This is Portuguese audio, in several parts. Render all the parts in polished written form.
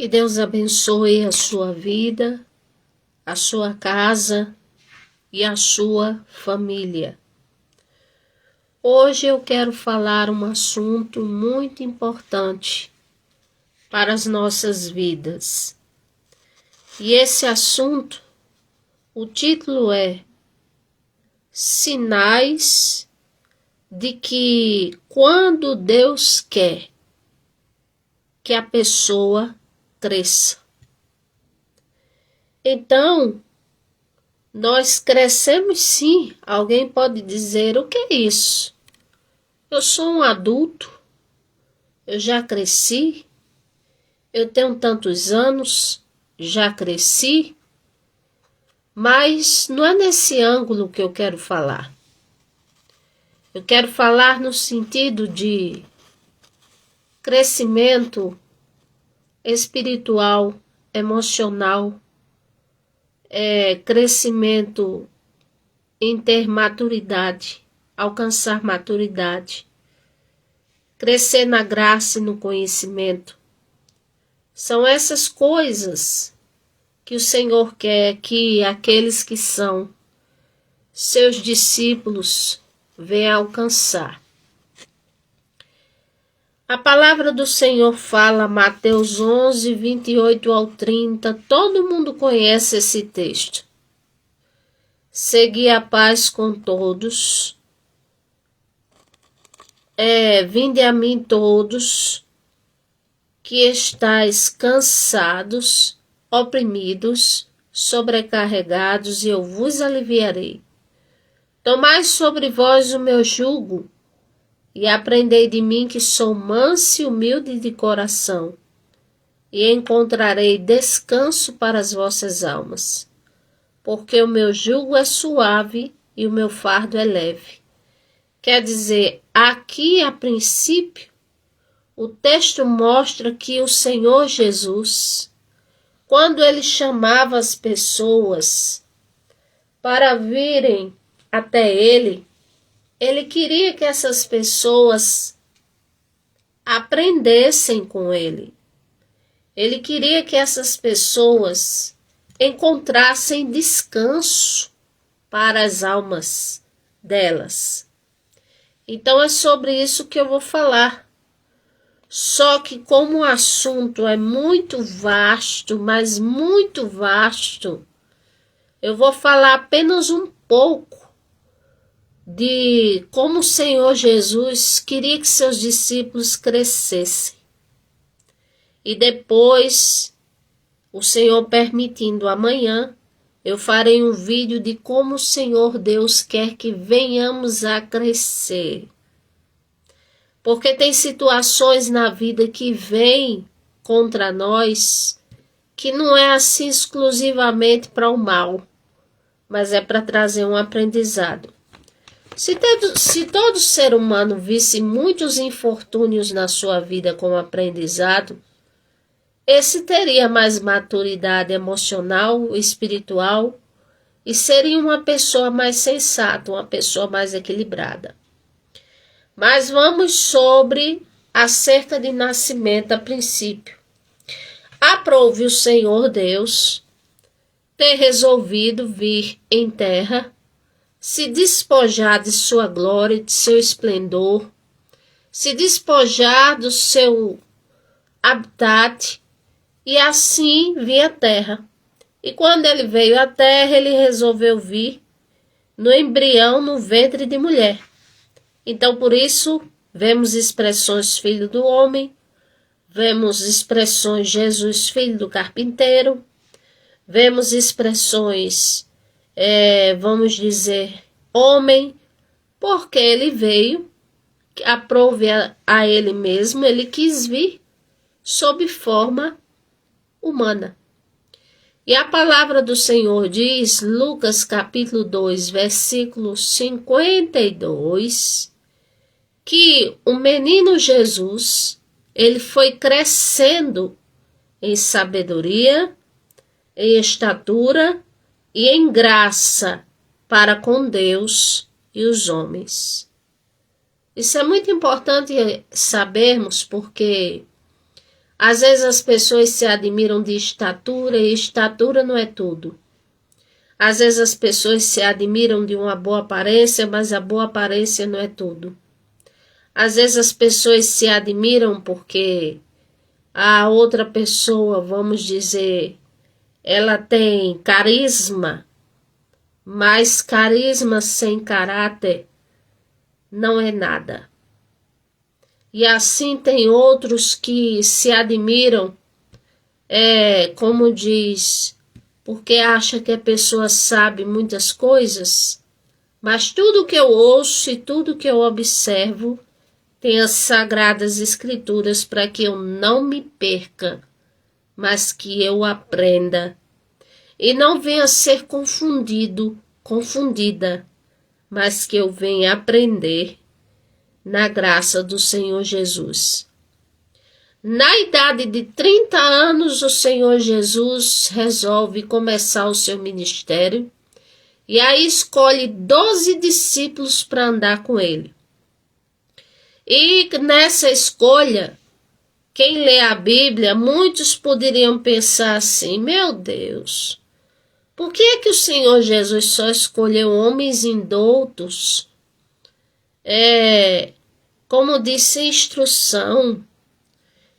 Que Deus abençoe a sua vida, a sua casa e a sua família. Hoje eu quero falar um assunto muito importante para as nossas vidas. E esse assunto, o título é Sinais de que quando Deus quer que a pessoa cresça. Então, nós crescemos sim. Alguém pode dizer, o que é isso? Eu sou um adulto, eu já cresci, eu tenho tantos anos, já cresci, mas não é nesse ângulo que eu quero falar. Eu quero falar no sentido de crescimento espiritual, emocional, crescimento em ter maturidade, alcançar maturidade, crescer na graça e no conhecimento. São essas coisas que o Senhor quer que aqueles que são seus discípulos venham alcançar. A palavra do Senhor fala, Mateus 11, 28 ao 30, todo mundo conhece esse texto. Segui a paz com todos, vinde a mim todos, que estáis cansados, oprimidos, sobrecarregados, e eu vos aliviarei. Tomai sobre vós o meu jugo, e aprendei de mim que sou manso e humilde de coração, e encontrarei descanso para as vossas almas. Porque o meu jugo é suave e o meu fardo é leve. Quer dizer, aqui a princípio, o texto mostra que o Senhor Jesus, quando ele chamava as pessoas para virem até ele queria que essas pessoas aprendessem com ele. Ele queria que essas pessoas encontrassem descanso para as almas delas. Então é sobre isso que eu vou falar. Só que como o assunto é muito vasto, mas muito vasto, eu vou falar apenas um pouco de como o Senhor Jesus queria que seus discípulos crescessem. E depois, o Senhor permitindo, amanhã, eu farei um vídeo de como o Senhor Deus quer que venhamos a crescer. Porque tem situações na vida que vêm contra nós, que não é assim exclusivamente para o mal, mas é para trazer um aprendizado. Se todo ser humano visse muitos infortúnios na sua vida como aprendizado, esse teria mais maturidade emocional, espiritual e seria uma pessoa mais sensata, uma pessoa mais equilibrada. Mas vamos sobre acerca de nascimento a princípio. Aprouve o Senhor Deus ter resolvido vir em terra, se despojar de sua glória, de seu esplendor, se despojar do seu habitat e assim vir à terra. E quando ele veio à terra, ele resolveu vir no embrião, no ventre de mulher. Então, por isso, vemos expressões filho do homem, vemos expressões Jesus, filho do carpinteiro, vemos expressões vamos dizer, homem, porque ele veio, aprove a ele mesmo, ele quis vir sob forma humana. E a palavra do Senhor diz, Lucas capítulo 2, versículo 52, que o menino Jesus, ele foi crescendo em sabedoria, em estatura e em graça para com Deus e os homens. Isso é muito importante sabermos, porque Às vezes as pessoas se admiram de estatura e estatura não é tudo. Às vezes as pessoas se admiram de uma boa aparência, mas a boa aparência não é tudo. Às vezes as pessoas se admiram porque a outra pessoa, vamos dizer, ela tem carisma, mas carisma sem caráter não é nada. E assim tem outros que se admiram, como diz, porque acha que a pessoa sabe muitas coisas, mas tudo que eu ouço e tudo que eu observo tem as sagradas escrituras para que eu não me perca, mas que eu aprenda e não venha ser confundida, mas que eu venha aprender na graça do Senhor Jesus. Na idade de 30 anos, o Senhor Jesus resolve começar o seu ministério e aí escolhe 12 discípulos para andar com ele. E nessa escolha, quem lê a Bíblia, muitos poderiam pensar assim: meu Deus, por que é que o Senhor Jesus só escolheu homens indoutos? Como disse, instrução.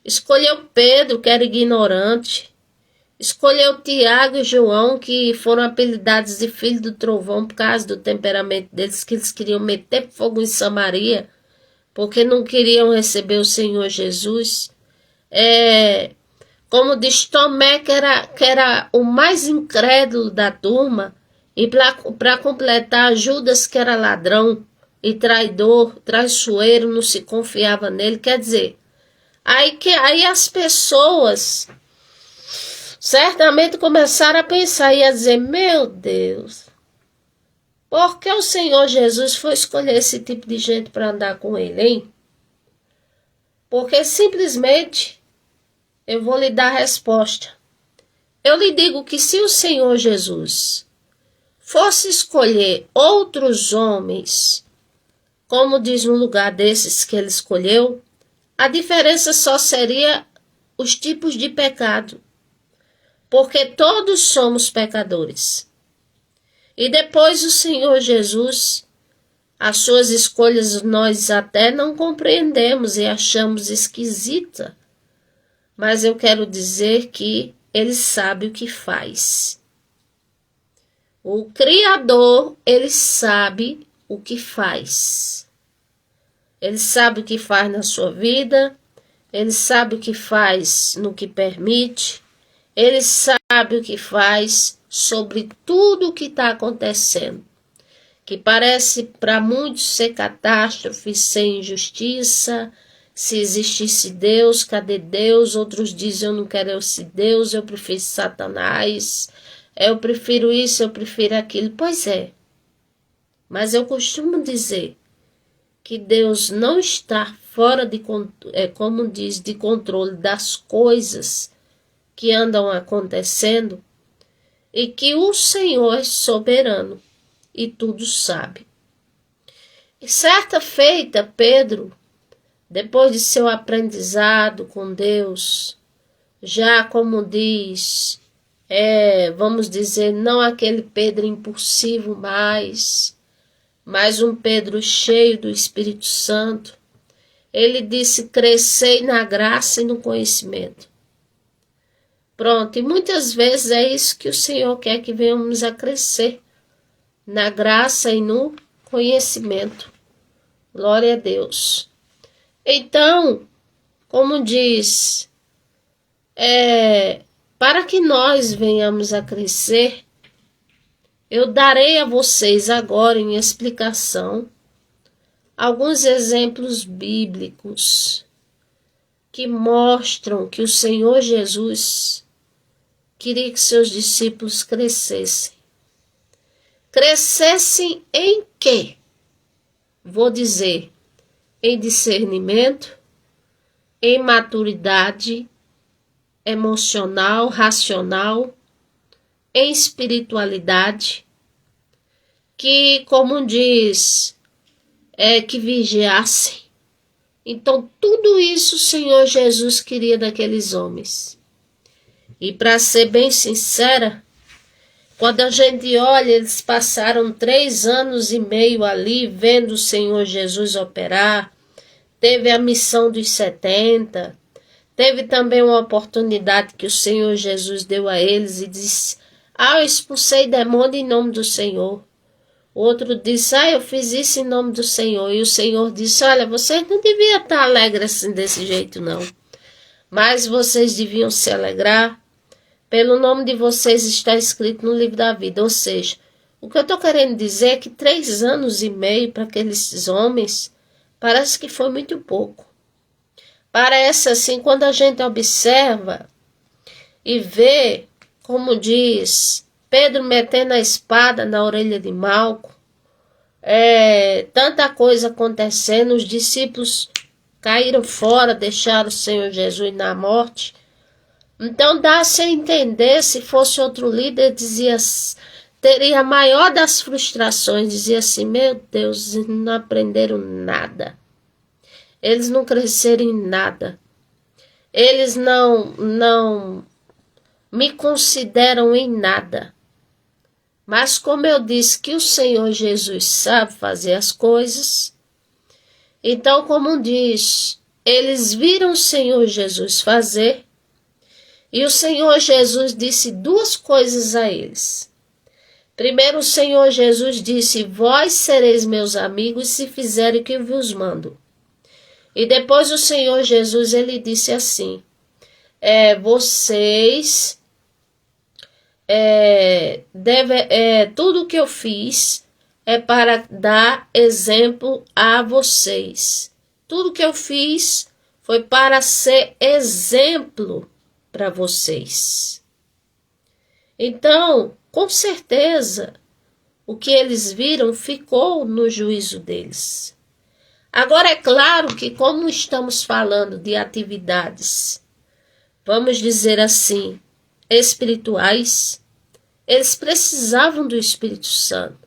Escolheu Pedro, que era ignorante. Escolheu Tiago e João, que foram apelidados de filho do trovão por causa do temperamento deles, que eles queriam meter fogo em Samaria, porque não queriam receber o Senhor Jesus. Como diz Tomé, que era o mais incrédulo da turma, e para completar, Judas, que era ladrão e traidor, traiçoeiro, não se confiava nele. Quer dizer, aí as pessoas certamente começaram a pensar e a dizer: meu Deus, por que o Senhor Jesus foi escolher esse tipo de gente para andar com ele, hein? Porque simplesmente eu vou lhe dar a resposta. Eu lhe digo que se o Senhor Jesus fosse escolher outros homens, como diz no lugar desses que ele escolheu, a diferença só seria os tipos de pecado, porque todos somos pecadores. E depois o Senhor Jesus, as suas escolhas nós até não compreendemos e achamos esquisita, mas eu quero dizer que ele sabe o que faz. O Criador, ele sabe o que faz. Ele sabe o que faz na sua vida, ele sabe o que faz no que permite, ele sabe o que faz sobre tudo o que está acontecendo, que parece para muitos ser catástrofe, ser injustiça. Se existisse Deus, cadê Deus? Outros dizem: eu não quero esse Deus, eu prefiro Satanás, eu prefiro isso, eu prefiro aquilo. Pois é, mas eu costumo dizer que Deus não está fora de, como diz, de controle das coisas que andam acontecendo, e que o Senhor é soberano e tudo sabe. E certa feita, Pedro, depois de seu aprendizado com Deus, já como diz, vamos dizer, não aquele Pedro impulsivo mais, mas um Pedro cheio do Espírito Santo, ele disse: crescei na graça e no conhecimento. Pronto, e muitas vezes é isso que o Senhor quer que venhamos a crescer, na graça e no conhecimento. Glória a Deus. Então, como diz, para que nós venhamos a crescer, eu darei a vocês agora em explicação alguns exemplos bíblicos que mostram que o Senhor Jesus queria que seus discípulos crescessem. Crescessem em quê? Vou dizer, em discernimento, em maturidade emocional, racional, em espiritualidade, que, como diz, que vigiassem, Então, tudo isso o Senhor Jesus queria daqueles homens. E para ser bem sincera, quando a gente olha, eles passaram 3 anos e meio ali vendo o Senhor Jesus operar. Teve a missão dos 70, teve também uma oportunidade que o Senhor Jesus deu a eles e disse: eu expulsei demônio em nome do Senhor. O outro disse: eu fiz isso em nome do Senhor. E o Senhor disse: olha, vocês não deviam estar alegres assim desse jeito não. Mas vocês deviam se alegrar. Pelo nome de vocês está escrito no livro da vida. Ou seja, o que eu estou querendo dizer é que 3 anos e meio para aqueles homens parece que foi muito pouco. Parece assim, quando a gente observa e vê, como diz Pedro metendo a espada na orelha de Malco, tanta coisa acontecendo, os discípulos caíram fora, deixaram o Senhor Jesus na morte. Então dá-se a entender, se fosse outro líder, teria a maior das frustrações, dizia assim: meu Deus, não aprenderam nada. Eles não cresceram em nada. Eles não me consideram em nada. Mas como eu disse que o Senhor Jesus sabe fazer as coisas, então, como diz, eles viram o Senhor Jesus fazer, e o Senhor Jesus disse 2 coisas a eles. Primeiro, o Senhor Jesus disse: vós sereis meus amigos se fizerem o que eu vos mando. E depois o Senhor Jesus, ele disse assim: vocês tudo que eu fiz é para dar exemplo a vocês. Tudo que eu fiz foi para ser exemplo para vocês. Então, com certeza, o que eles viram ficou no juízo deles. Agora, é claro que, como estamos falando de atividades, vamos dizer assim, espirituais, eles precisavam do Espírito Santo.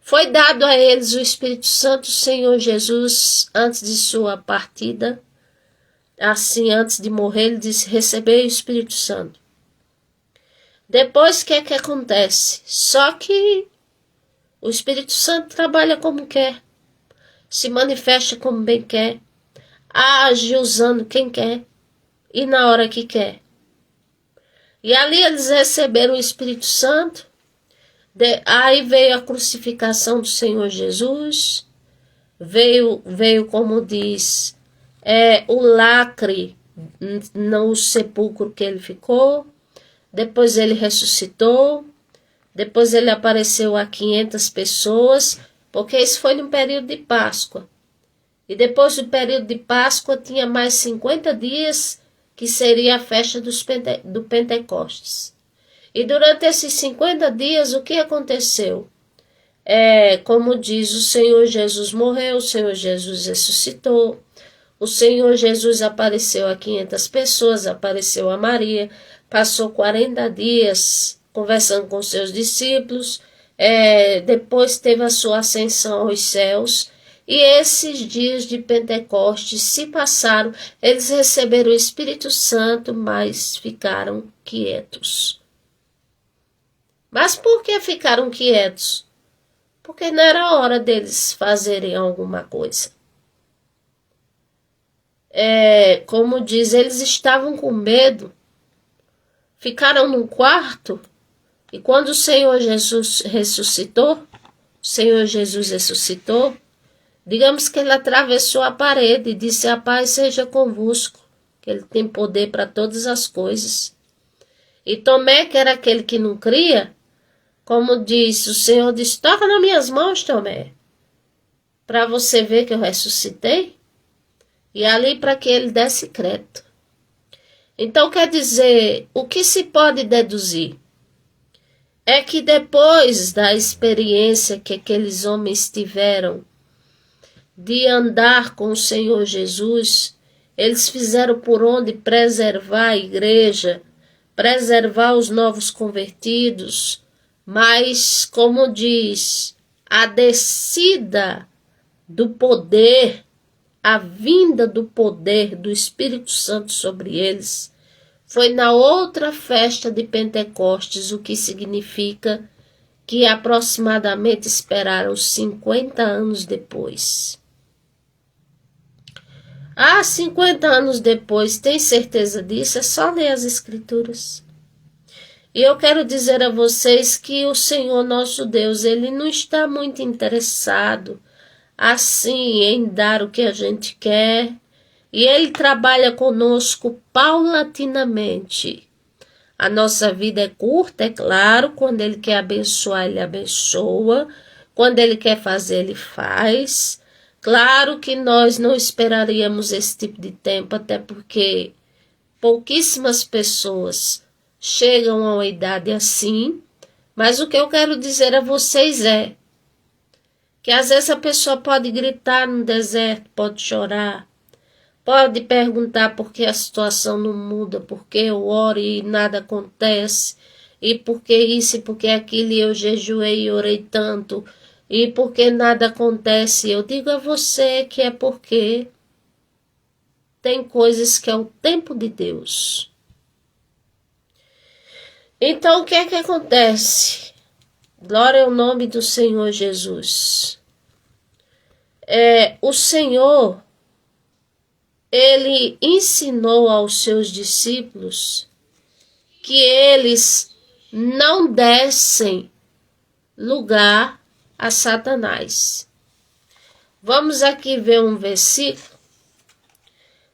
Foi dado a eles o Espírito Santo, o Senhor Jesus, antes de sua partida, assim, antes de morrer, ele disse: recebei o Espírito Santo. Depois, o que é que acontece? Só que o Espírito Santo trabalha como quer, se manifesta como bem quer, age usando quem quer e na hora que quer. E ali eles receberam o Espírito Santo. Aí veio a crucificação do Senhor Jesus. Veio como diz, o lacre no sepulcro que ele ficou. Depois ele ressuscitou. Depois ele apareceu a 500 pessoas, porque isso foi no período de Páscoa. E depois do período de Páscoa tinha mais 50 dias, que seria a festa do Pentecostes. E durante esses 50 dias, o que aconteceu? Como diz, o Senhor Jesus morreu, o Senhor Jesus ressuscitou, o Senhor Jesus apareceu a 500 pessoas, apareceu a Maria, passou 40 dias conversando com seus discípulos, depois teve a sua ascensão aos céus. E esses dias de Pentecostes se passaram, eles receberam o Espírito Santo, mas ficaram quietos. Mas por que ficaram quietos? Porque não era hora deles fazerem alguma coisa. Como diz, eles estavam com medo, ficaram num quarto, e quando o Senhor Jesus ressuscitou, digamos que ele atravessou a parede e disse: a paz seja convosco, que ele tem poder para todas as coisas. E Tomé, que era aquele que não cria, como disse, o Senhor disse: toca nas minhas mãos, Tomé, para você ver que eu ressuscitei. E ali para que ele desse crédito. Então, quer dizer, o que se pode deduzir? É que depois da experiência que aqueles homens tiveram de andar com o Senhor Jesus, eles fizeram por onde preservar a igreja, preservar os novos convertidos, mas, como diz, a descida do poder a vinda do poder do Espírito Santo sobre eles foi na outra festa de Pentecostes, o que significa que aproximadamente esperaram 50 anos depois. 50 anos depois, tem certeza disso? É só ler as Escrituras. E eu quero dizer a vocês que o Senhor nosso Deus, Ele não está muito interessado assim em dar o que a gente quer. E Ele trabalha conosco paulatinamente. A nossa vida é curta, é claro. Quando Ele quer abençoar, Ele abençoa. Quando Ele quer fazer, Ele faz. Claro que nós não esperaríamos esse tipo de tempo, até porque pouquíssimas pessoas chegam a uma idade assim. Mas o que eu quero dizer a vocês é que às vezes a pessoa pode gritar no deserto, pode chorar, pode perguntar por que a situação não muda, por que eu oro e nada acontece, e por que isso e por que aquilo, e eu jejuei e orei tanto, e por que nada acontece. Eu digo a você que é porque tem coisas que é o tempo de Deus. Então o que é que acontece? Glória ao nome do Senhor Jesus. O Senhor, Ele ensinou aos seus discípulos que eles não dessem lugar a Satanás. Vamos aqui ver um versículo.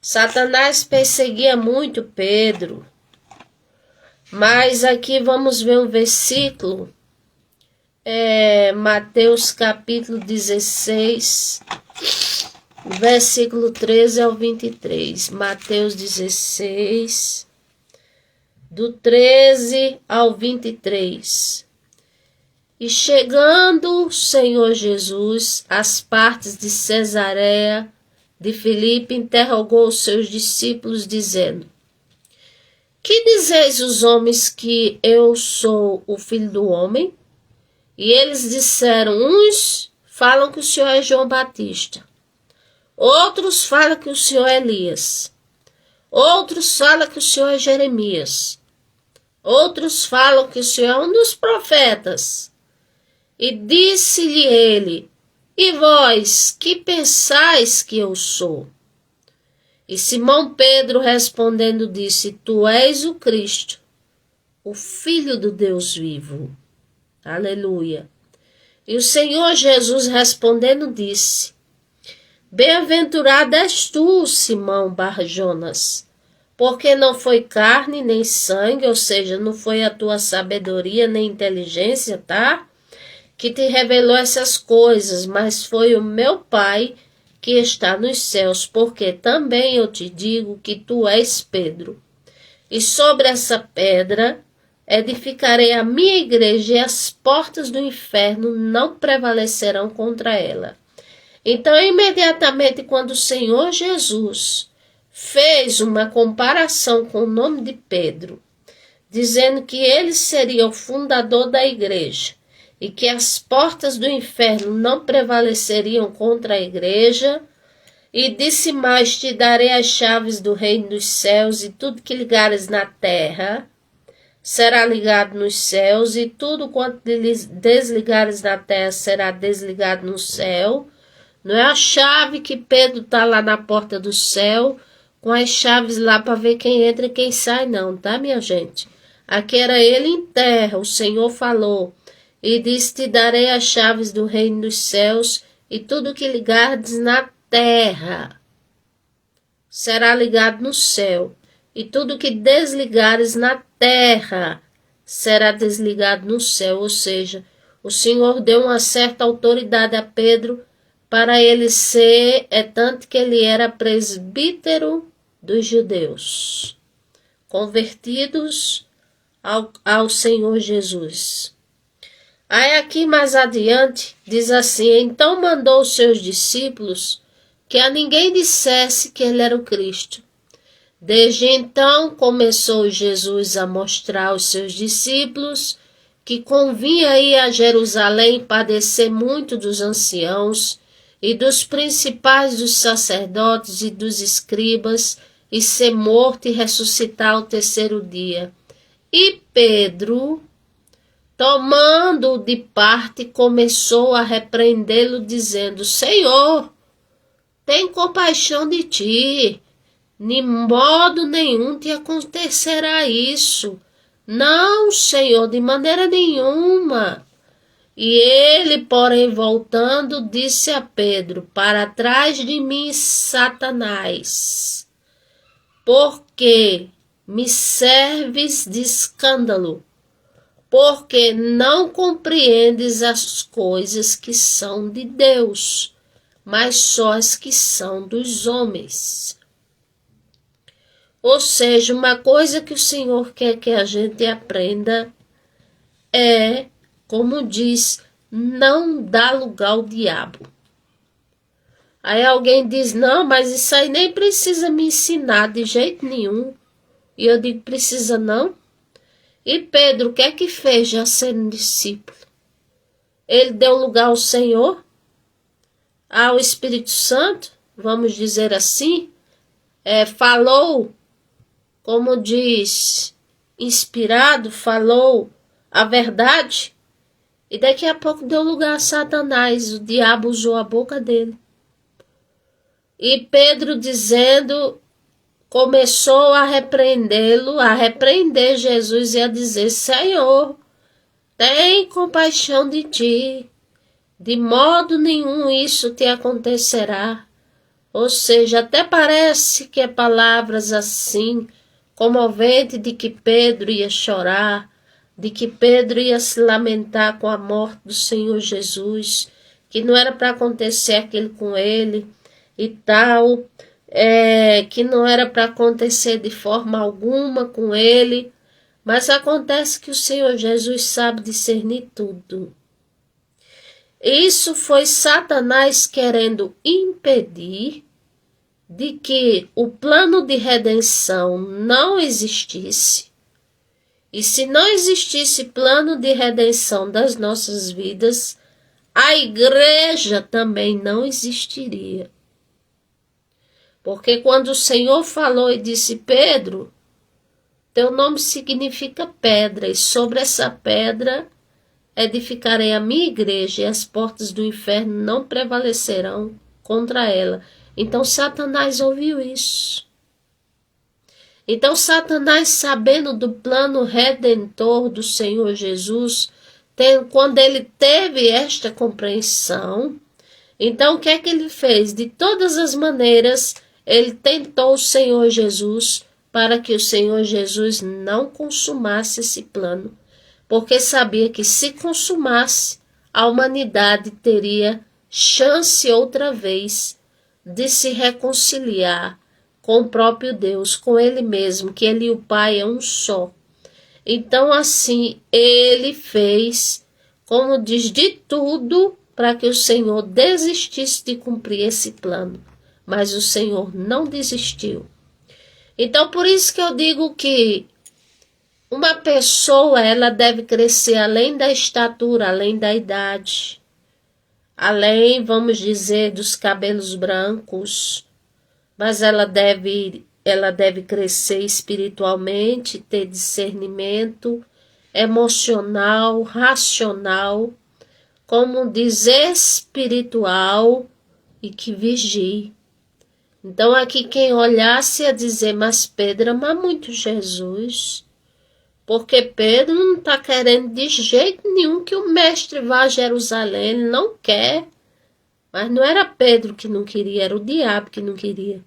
Satanás perseguia muito Pedro, mas aqui vamos ver um versículo, Mateus capítulo 16, versículo 13 ao 23. Mateus 16, do 13 ao 23. E chegando o Senhor Jesus às partes de Cesareia de Filipe, interrogou os seus discípulos, dizendo: Que dizeis os homens que eu sou o Filho do Homem? E eles disseram: uns falam que o Senhor é João Batista, outros falam que o Senhor é Elias, outros falam que o Senhor é Jeremias, outros falam que o Senhor é um dos profetas. E disse-lhe ele: E vós, que pensais que eu sou? E Simão Pedro respondendo disse: Tu és o Cristo, o Filho do Deus vivo. Aleluia. E o Senhor Jesus respondendo disse: Bem-aventurado és tu, Simão Bar-Jonas, porque não foi carne nem sangue, ou seja, não foi a tua sabedoria nem inteligência, tá? Que te revelou essas coisas, mas foi o meu Pai que está nos céus, porque também eu te digo que tu és Pedro, e sobre essa pedra edificarei a minha igreja, e as portas do inferno não prevalecerão contra ela. Então, imediatamente, quando o Senhor Jesus fez uma comparação com o nome de Pedro, dizendo que ele seria o fundador da igreja, e que as portas do inferno não prevaleceriam contra a igreja, e disse mais: Te darei as chaves do reino dos céus, e tudo que ligares na terra será ligado nos céus, e tudo quanto desligares na terra será desligado no céu. Não é a chave que Pedro está lá na porta do céu, com as chaves lá para ver quem entra e quem sai, não, tá, minha gente? Aqui era ele em terra, o Senhor falou. E disse: Te darei as chaves do reino dos céus, e tudo que ligares na terra será ligado no céu, e tudo que desligares na terra será desligado no céu. Ou seja, o Senhor deu uma certa autoridade a Pedro para ele ser, tanto que ele era presbítero dos judeus, convertidos ao Senhor Jesus. Aí aqui mais adiante diz assim: Então mandou os seus discípulos que a ninguém dissesse que ele era o Cristo. Desde então começou Jesus a mostrar aos seus discípulos que convinha ir a Jerusalém padecer muito dos anciãos e dos principais dos sacerdotes e dos escribas, e ser morto e ressuscitar ao terceiro dia. E Pedro, tomando-o de parte, começou a repreendê-lo, dizendo: Senhor, tem compaixão de ti, de modo nenhum te acontecerá isso. Não, Senhor, de maneira nenhuma. E ele, porém, voltando, disse a Pedro: Para trás de mim, Satanás, porque me serves de escândalo, porque não compreendes as coisas que são de Deus, mas só as que são dos homens. Ou seja, uma coisa que o Senhor quer que a gente aprenda é, como diz, não dá lugar ao diabo. Aí alguém diz: não, mas isso aí nem precisa me ensinar de jeito nenhum. E eu digo: precisa não? E Pedro, o que é que fez já sendo discípulo? Ele deu lugar ao Senhor, ao Espírito Santo, vamos dizer assim, falou, como diz, inspirado, falou a verdade, e daqui a pouco deu lugar a Satanás, o diabo usou a boca dele. E Pedro, dizendo, começou a repreendê-lo, a repreender Jesus e a dizer: Senhor, tem compaixão de ti, de modo nenhum isso te acontecerá. Ou seja, até parece que é palavras assim, comovente, de que Pedro ia chorar, de que Pedro ia se lamentar com a morte do Senhor Jesus, que não era para acontecer aquilo com ele e tal, que não era para acontecer de forma alguma com ele, mas acontece que o Senhor Jesus sabe discernir tudo. Isso foi Satanás querendo impedir de que o plano de redenção não existisse. E se não existisse plano de redenção das nossas vidas, a igreja também não existiria. Porque quando o Senhor falou e disse: Pedro, teu nome significa pedra, e sobre essa pedra edificarei a minha igreja, e as portas do inferno não prevalecerão contra ela. Então Satanás ouviu isso. Então Satanás, sabendo do plano redentor do Senhor Jesus, quando ele teve esta compreensão, então o que é que ele fez? De todas as maneiras, ele tentou o Senhor Jesus para que o Senhor Jesus não consumasse esse plano, porque sabia que se consumasse, a humanidade teria chance outra vez de se reconciliar com o próprio Deus, com ele mesmo, que ele e o Pai é um só. Então assim, ele fez, como diz, de tudo para que o Senhor desistisse de cumprir esse plano. Mas o Senhor não desistiu. Então por isso que eu digo que uma pessoa, ela deve crescer além da estatura, além da idade, além, vamos dizer, dos cabelos brancos, mas ela deve crescer espiritualmente, ter discernimento emocional, racional, como diz, espiritual, e que vigie. Então aqui quem olhasse a dizer: mas Pedro ama muito Jesus, porque Pedro não está querendo de jeito nenhum que o mestre vá a Jerusalém, ele não quer. Mas não era Pedro que não queria, era o diabo que não queria.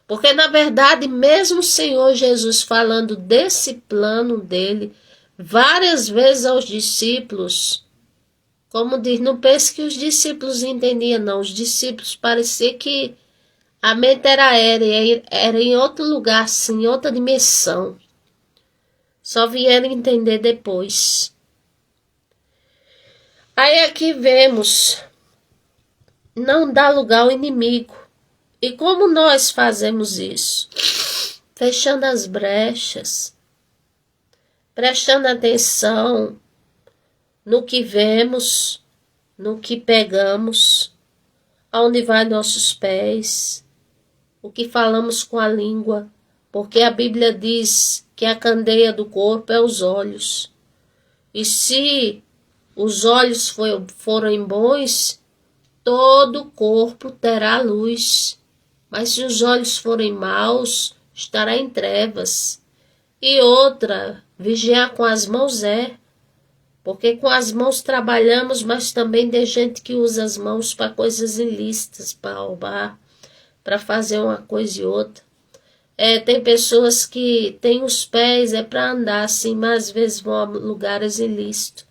Porque na verdade, mesmo o Senhor Jesus falando desse plano dele, várias vezes aos discípulos, como diz, não pense que os discípulos entendiam, não. Os discípulos parecia que a mente era aérea, era em outro lugar, assim, em outra dimensão. Só vieram entender depois. Aí aqui vemos, não dá lugar ao inimigo. E como nós fazemos isso? Fechando as brechas, prestando atenção no que vemos, no que pegamos, aonde vai nossos pés, o que falamos com a língua, porque a Bíblia diz que a candeia do corpo é os olhos. E se os olhos forem bons, todo o corpo terá luz. Mas se os olhos forem maus, estará em trevas. E outra, vigiar com as mãos porque com as mãos trabalhamos, mas também tem gente que usa as mãos para coisas ilícitas, para roubar, para fazer uma coisa e outra. Tem pessoas que têm os pés para andar assim, mas às vezes vão a lugares ilícitos.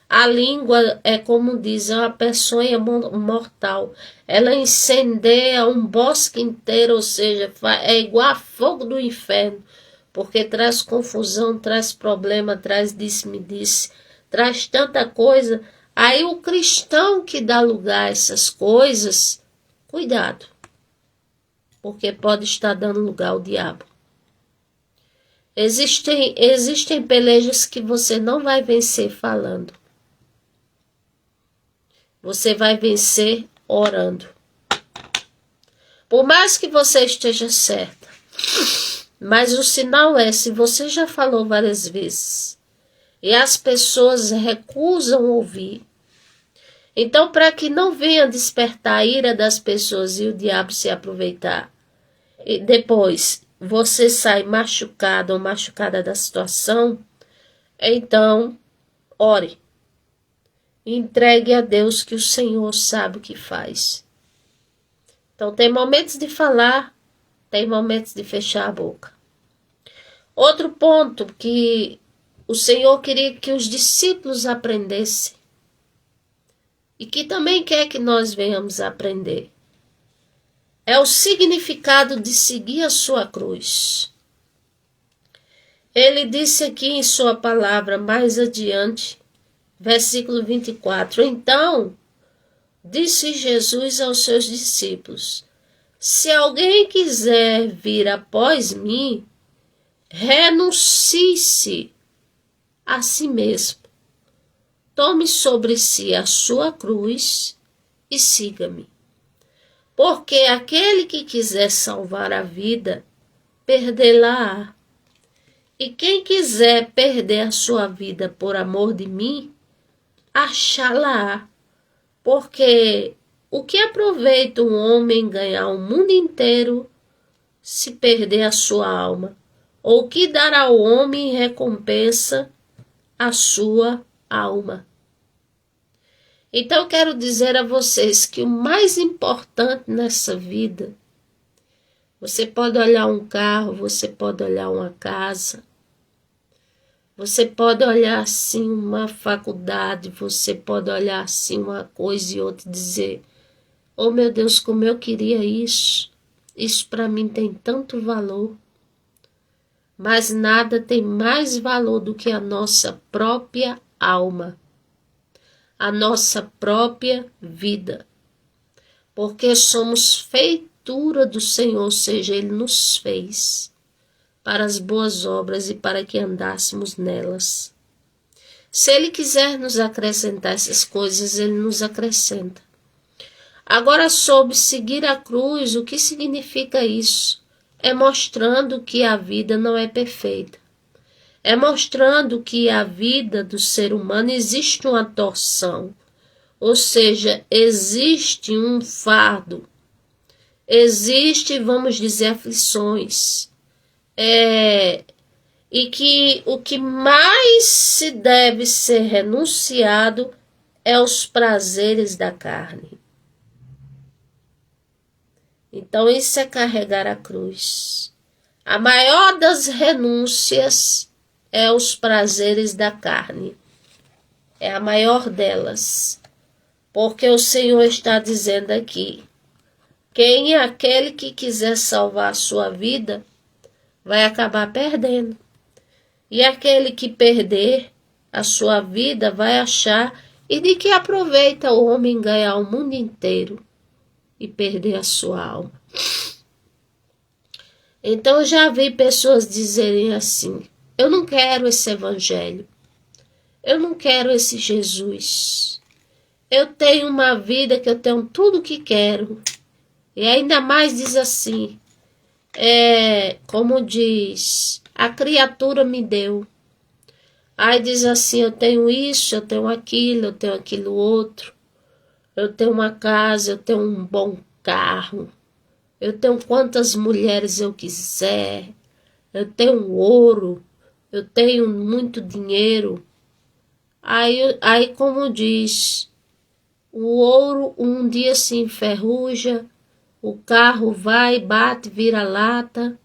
A língua é como diz, é uma peçonha mortal. Ela incendeia um bosque inteiro, ou seja, é igual a fogo do inferno, porque traz confusão, traz problema, traz disse-me-disse, traz tanta coisa. Aí o cristão que dá lugar a essas coisas, cuidado, porque pode estar dando lugar ao diabo. Existem pelejas que você não vai vencer falando. Você vai vencer orando. Por mais que você esteja certa. Mas o sinal é, se você já falou várias vezes e as pessoas recusam ouvir, então para que não venha despertar a ira das pessoas e o diabo se aproveitar, e depois você sai machucado ou machucada da situação, então ore. Entregue a Deus que o Senhor sabe o que faz. Então tem momentos de falar, tem momentos de fechar a boca. Outro ponto que o Senhor queria que os discípulos aprendessem e que também quer que nós venhamos aprender é o significado de seguir a sua cruz. Ele disse aqui em sua palavra mais adiante, versículo 24, então disse Jesus aos seus discípulos, se alguém quiser vir após mim, renuncie-se a si mesmo, tome sobre si a sua cruz e siga-me. Porque aquele que quiser salvar a vida, perdê-la-á. E quem quiser perder a sua vida por amor de mim, achá-la-á. Porque o que aproveita um homem ganhar o mundo inteiro se perder a sua alma? Ou que dará ao homem em recompensa a sua alma? Então eu quero dizer a vocês que o mais importante nessa vida, você pode olhar um carro, você pode olhar uma casa, você pode olhar assim uma faculdade, você pode olhar assim uma coisa e outra e dizer, oh meu Deus, como eu queria isso para mim tem tanto valor. Mas nada tem mais valor do que a nossa própria alma, a nossa própria vida, porque somos feitura do Senhor, ou seja, Ele nos fez para as boas obras e para que andássemos nelas. Se Ele quiser nos acrescentar essas coisas, Ele nos acrescenta. Agora, sobre seguir a cruz, o que significa isso? É mostrando que a vida não é perfeita. É mostrando que a vida do ser humano existe uma torção. Ou seja, existe um fardo. Existe, vamos dizer, aflições. E que o que mais se deve ser renunciado é os prazeres da carne. Então isso é carregar a cruz. A maior das renúncias é os prazeres da carne. É a maior delas. Porque o Senhor está dizendo aqui, quem é aquele que quiser salvar a sua vida, vai acabar perdendo. E aquele que perder a sua vida vai achar, e de que aproveita o homem ganhar o mundo inteiro e perder a sua alma. Então eu já vi pessoas dizerem assim, eu não quero esse evangelho, eu não quero esse Jesus, eu tenho uma vida que eu tenho tudo o que quero. E ainda mais diz assim, como diz, a criatura me deu. Aí diz assim, eu tenho isso, eu tenho aquilo outro. Eu tenho uma casa, eu tenho um bom carro. Eu tenho quantas mulheres eu quiser. Eu tenho ouro. Eu tenho muito dinheiro. Aí como diz, o ouro um dia se enferruja, o carro vai, bate, vira lata,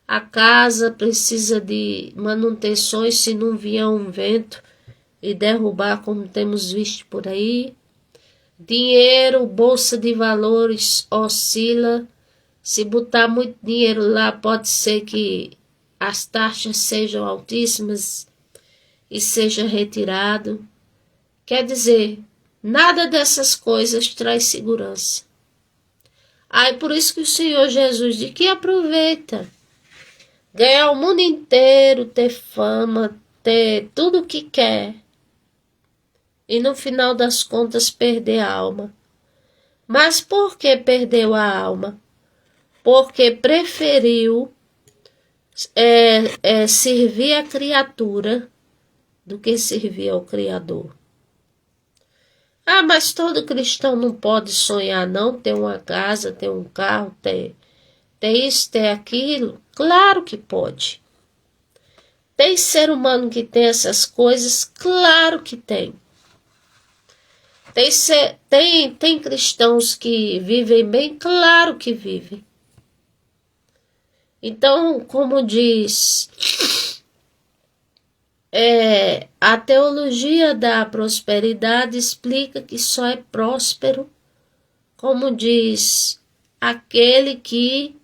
a casa precisa de manutenções se não vier um vento e derrubar, como temos visto por aí. Dinheiro, bolsa de valores oscila. Se botar muito dinheiro lá, pode ser que as taxas sejam altíssimas e seja retirado. Quer dizer, nada dessas coisas traz segurança. Aí por isso que o Senhor Jesus diz que aproveita. Ganhar o mundo inteiro, ter fama, ter tudo o que quer. E no final das contas perder a alma. Mas por que perdeu a alma? Porque preferiu servir a criatura do que servir ao Criador. Ah, mas todo cristão não pode sonhar não, ter uma casa, ter um carro, ter isso, ter aquilo. Claro que pode. Tem ser humano que tem essas coisas? Claro que tem. Tem cristãos que vivem bem? Claro que vivem. Então, como diz, a teologia da prosperidade explica que só é próspero, como diz, aquele que,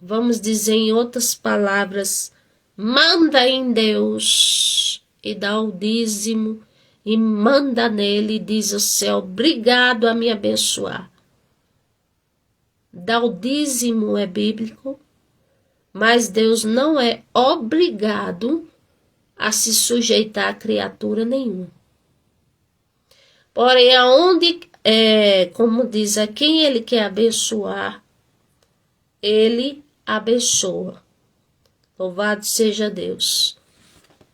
vamos dizer em outras palavras, manda em Deus e dá o dízimo e manda nele e diz ao céu, obrigado a me abençoar. Dar o dízimo é bíblico, mas Deus não é obrigado a se sujeitar a criatura nenhuma. Porém, como diz, a quem ele quer abençoar, ele abençoa. Louvado seja Deus.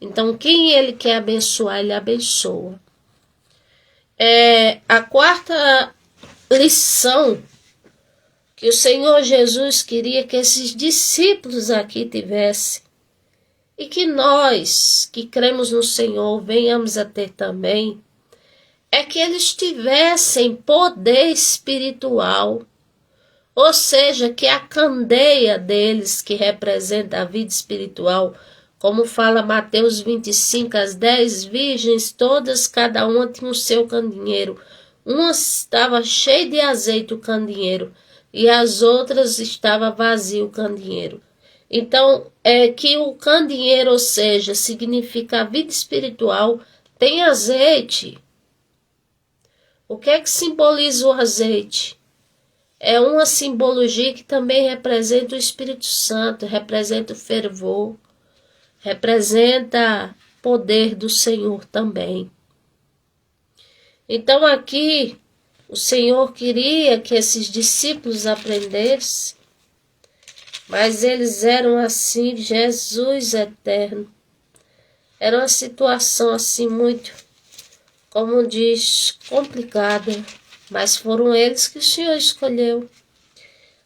Então, quem ele quer abençoar, ele abençoa. A quarta lição que o Senhor Jesus queria que esses discípulos aqui tivessem, e que nós, que cremos no Senhor, venhamos a ter também, é que eles tivessem poder espiritual, ou seja, que a candeia deles, que representa a vida espiritual, como fala Mateus 25, as 10 virgens, todas, cada uma tinha o seu candeeiro. Uma estava cheia de azeite o candeeiro, e as outras estava vazio o candeeiro. Então, que o candeeiro, ou seja, significa a vida espiritual, tem azeite. O que é que simboliza o azeite? É uma simbologia que também representa o Espírito Santo, representa o fervor, representa o poder do Senhor também. Então aqui, o Senhor queria que esses discípulos aprendessem, mas eles eram assim, Jesus eterno. Era uma situação assim muito, como diz, complicada, mas foram eles que o Senhor escolheu.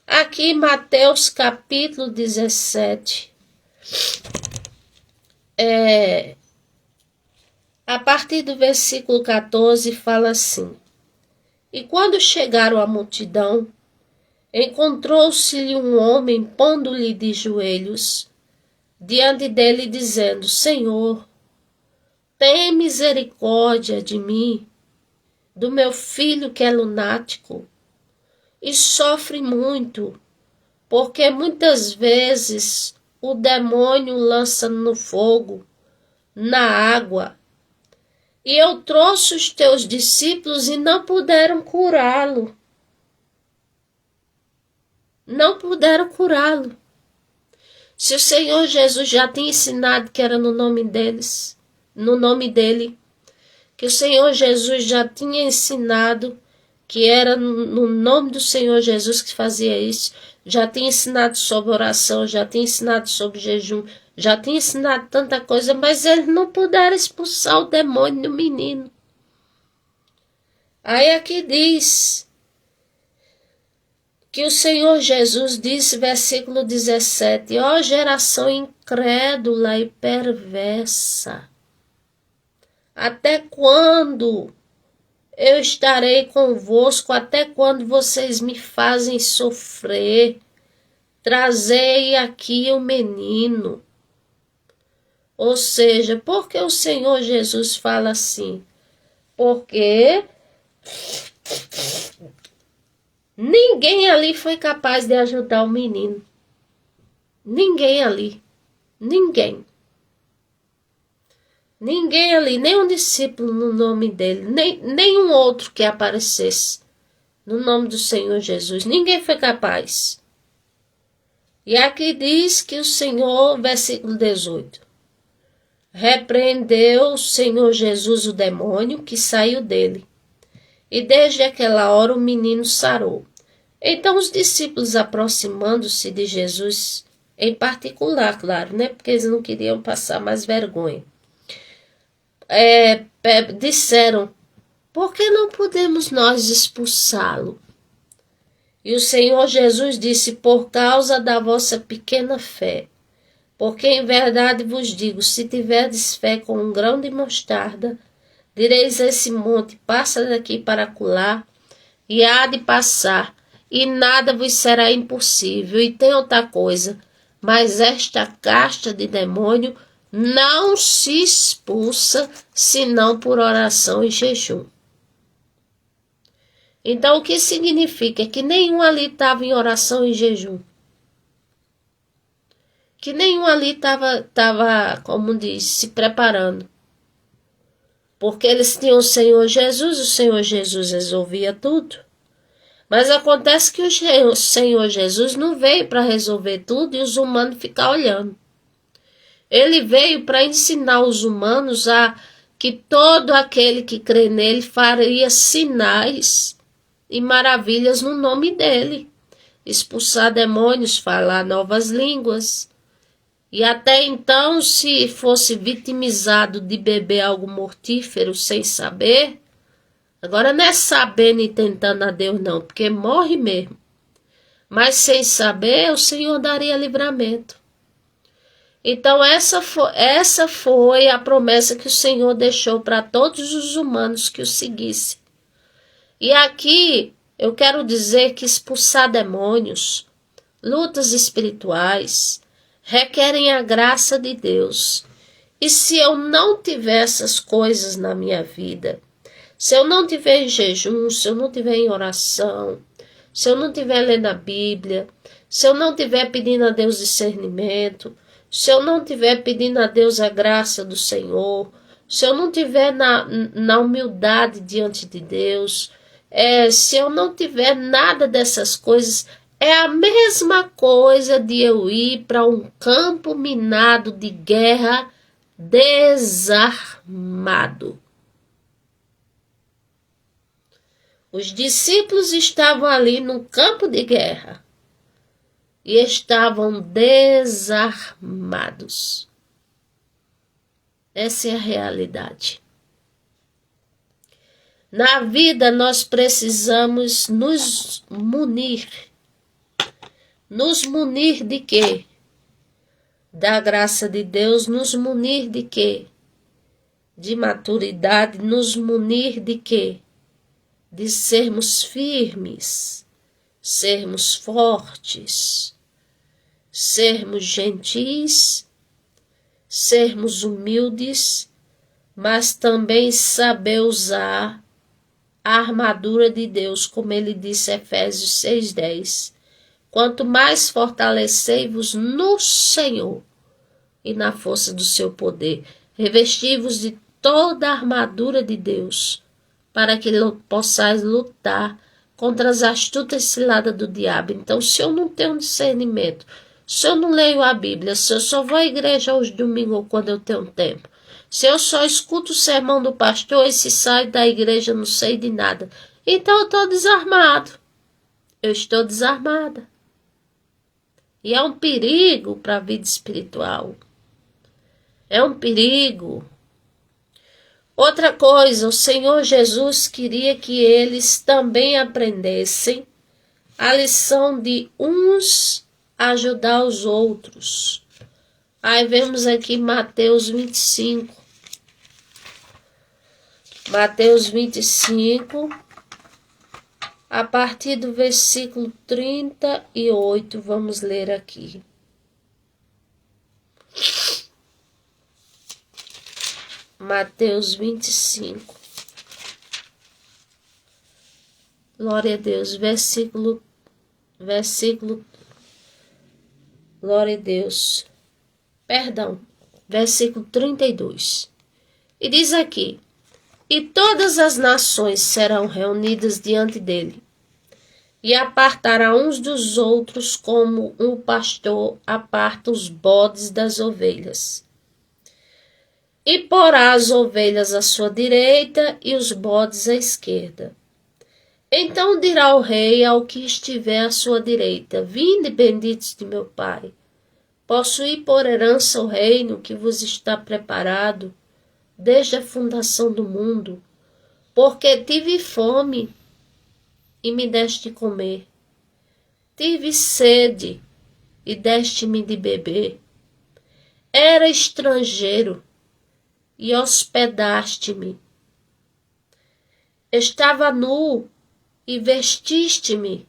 Aqui em Mateus capítulo 17, a partir do versículo 14 fala assim: E quando chegaram à multidão, encontrou-se-lhe um homem pondo-lhe de joelhos diante dele, dizendo: Senhor, tem misericórdia de mim, do meu filho que é lunático e sofre muito, porque muitas vezes o demônio lança no fogo, na água, e eu trouxe os teus discípulos e não puderam curá-lo. Não puderam curá-lo. Se o Senhor Jesus já tinha ensinado que era no nome deles, no nome dele, que o Senhor Jesus já tinha ensinado, que era no nome do Senhor Jesus que fazia isso, já tinha ensinado sobre oração, já tinha ensinado sobre jejum, já tinha ensinado tanta coisa, mas eles não puderam expulsar o demônio do menino. Aí aqui diz que o Senhor Jesus disse, versículo 17, ó geração incrédula e perversa, até quando eu estarei convosco, até quando vocês me fazem sofrer? Trazei aqui o menino. Ou seja, por que o Senhor Jesus fala assim? Porque ninguém ali foi capaz de ajudar o menino. Ninguém ali. Ninguém. Ninguém ali, nem um discípulo no nome dele, nem um outro que aparecesse no nome do Senhor Jesus. Ninguém foi capaz. E aqui diz que o Senhor, versículo 18, repreendeu o Senhor Jesus o demônio que saiu dele. E desde aquela hora o menino sarou. Então os discípulos, aproximando-se de Jesus, em particular, claro, né? Porque eles não queriam passar mais vergonha. Disseram, por que não podemos nós expulsá-lo? E o Senhor Jesus disse, por causa da vossa pequena fé. Porque em verdade vos digo, se tiverdes fé com um grão de mostarda, direis a esse monte, passa daqui para acolá, e há de passar, e nada vos será impossível. E tem outra coisa, mas esta casta de demônio não se expulsa, senão por oração e jejum. Então, o que significa? Que nenhum ali estava em oração e jejum. Que nenhum ali estava, como diz, se preparando. Porque eles tinham o Senhor Jesus resolvia tudo. Mas acontece que o Senhor Jesus não veio para resolver tudo e os humanos ficar olhando. Ele veio para ensinar os humanos que todo aquele que crê nele faria sinais e maravilhas no nome dele. Expulsar demônios, falar novas línguas. E até então, se fosse vitimizado de beber algo mortífero sem saber, agora não é sabendo e tentando a Deus não, porque morre mesmo. Mas sem saber, o Senhor daria livramento. Então essa foi a promessa que o Senhor deixou para todos os humanos que o seguissem. E aqui eu quero dizer que expulsar demônios, lutas espirituais, requerem a graça de Deus. E se eu não tiver essas coisas na minha vida, se eu não tiver em jejum, se eu não tiver em oração, se eu não tiver lendo a Bíblia, se eu não tiver pedindo a Deus discernimento, se eu não tiver pedindo a Deus a graça do Senhor, se eu não tiver na humildade diante de Deus, se eu não tiver nada dessas coisas, é a mesma coisa de eu ir para um campo minado de guerra desarmado. Os discípulos estavam ali no campo de guerra e estavam desarmados. Essa é a realidade. Na vida nós precisamos nos munir. Nos munir de quê? Da graça de Deus. Nos munir de quê? De maturidade. Nos munir de quê? De sermos firmes, sermos fortes, sermos gentis, sermos humildes, mas também saber usar a armadura de Deus, como ele disse em Efésios 6:10. Quanto mais fortalecei-vos no Senhor e na força do seu poder, revesti-vos de toda a armadura de Deus, para que possais lutar contra as astutas ciladas do diabo. Então, se eu não tenho discernimento, se eu não leio a Bíblia, se eu só vou à igreja aos domingos ou quando eu tenho tempo, Se eu só escuto o sermão do pastor e se saio da igreja não sei de nada, então eu estou desarmado. Eu estou desarmada. E é um perigo para a vida espiritual. É um perigo. Outra coisa, o Senhor Jesus queria que eles também aprendessem a lição de uns ajudar os outros. Aí vemos aqui Mateus 25. Mateus 25, a partir do versículo 38, vamos ler aqui. Mateus 25. Glória a Deus, versículo, glória a Deus, perdão, versículo 32. E diz aqui: e todas as nações serão reunidas diante dele, e apartará uns dos outros como um pastor aparta os bodes das ovelhas. E porá as ovelhas à sua direita e os bodes à esquerda. Então dirá o rei ao que estiver à sua direita: vinde, benditos de meu Pai, possuí por herança o reino que vos está preparado desde a fundação do mundo, porque tive fome e me deste de comer, tive sede e deste-me de beber, era estrangeiro e hospedaste-me, estava nu e vestiste-me,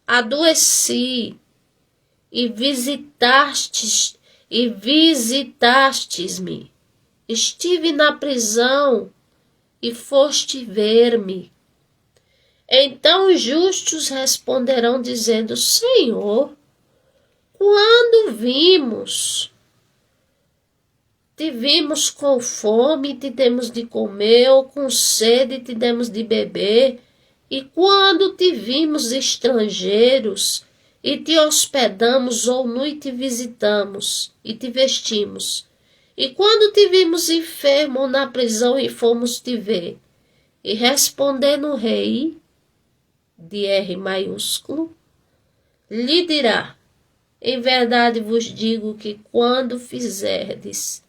adoeci e visitastes-me, estive na prisão e foste ver-me. Então os justos responderão dizendo: Senhor, quando te vimos com fome e te demos de comer, ou com sede e te demos de beber, e quando te vimos estrangeiros e te hospedamos, ou nu e te visitamos e te vestimos, e quando te vimos enfermo ou na prisão e fomos te ver. E respondendo o rei, de R maiúsculo, lhe dirá: em verdade vos digo que quando fizerdes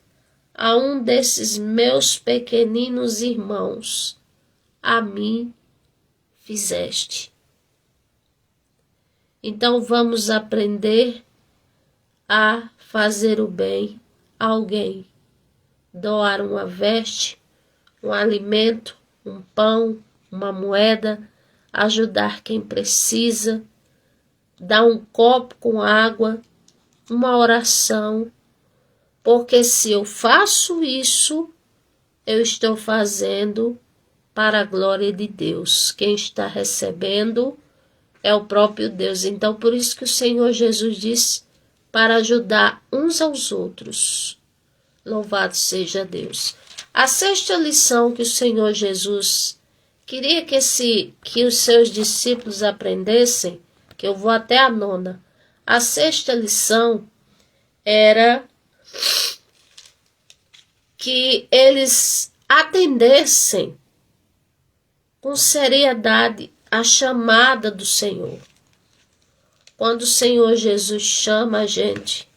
a um desses meus pequeninos irmãos, a mim fizeste. Então vamos aprender a fazer o bem a alguém, doar uma veste, um alimento, um pão, uma moeda, ajudar quem precisa, dar um copo com água, uma oração, porque se eu faço isso, eu estou fazendo para a glória de Deus. Quem está recebendo é o próprio Deus. Então, por isso que o Senhor Jesus disse para ajudar uns aos outros. Louvado seja Deus. A sexta lição que o Senhor Jesus queria que os seus discípulos aprendessem, que eu vou até a nona. A sexta lição era que eles atendessem com seriedade a chamada do Senhor. Quando o Senhor Jesus chama a gente,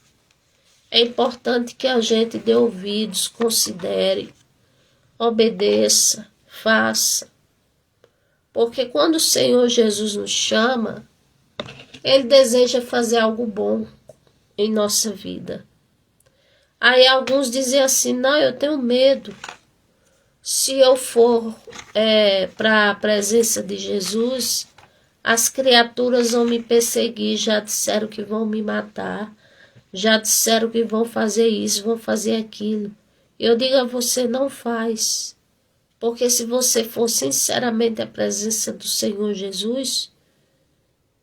é importante que a gente dê ouvidos, considere, obedeça, faça. Porque quando o Senhor Jesus nos chama, Ele deseja fazer algo bom em nossa vida. Aí alguns dizem assim: não, eu tenho medo. Se eu for para a presença de Jesus, as criaturas vão me perseguir, já disseram que vão me matar, já disseram que vão fazer isso, vão fazer aquilo. Eu digo a você: não faz. Porque se você for sinceramente à presença do Senhor Jesus,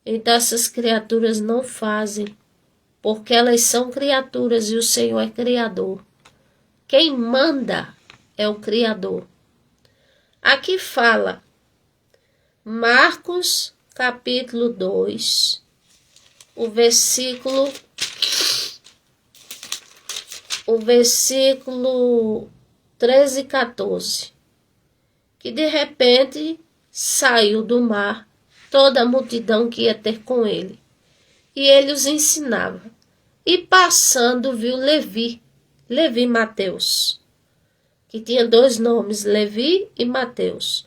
então essas criaturas não fazem, porque elas são criaturas e o Senhor é Criador. Quem manda é o Criador. Aqui fala Marcos capítulo 2, o versículo 13:14, que de repente saiu do mar toda a multidão que ia ter com ele, e ele os ensinava. E passando viu Levi Mateus, que tinha 2 nomes, Levi e Mateus,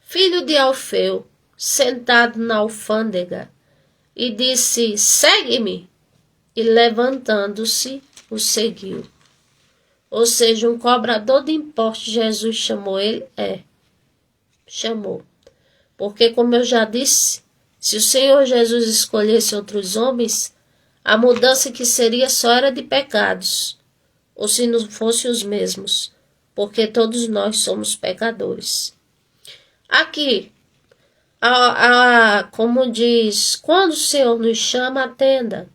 filho de Alfeu, sentado na alfândega, e disse: segue-me. E levantando-se, o seguiu. Ou seja, um cobrador de impostos, Jesus chamou ele? Chamou. Porque, como eu já disse, se o Senhor Jesus escolhesse outros homens, a mudança que seria só era de pecados, ou se não fossem os mesmos, porque todos nós somos pecadores. Aqui, como diz, quando o Senhor nos chama, atenda.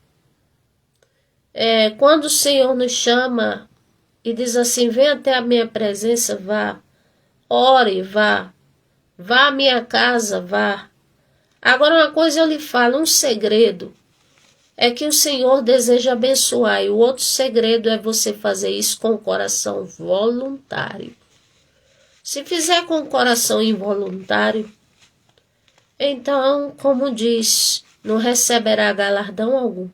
Quando o Senhor nos chama e diz assim: vem até a minha presença, vá. Ore, vá. Vá à minha casa, vá. Agora, uma coisa eu lhe falo, um segredo é que o Senhor deseja abençoar, e o outro segredo é você fazer isso com o coração voluntário. Se fizer com o coração involuntário, então, como diz, não receberá galardão algum.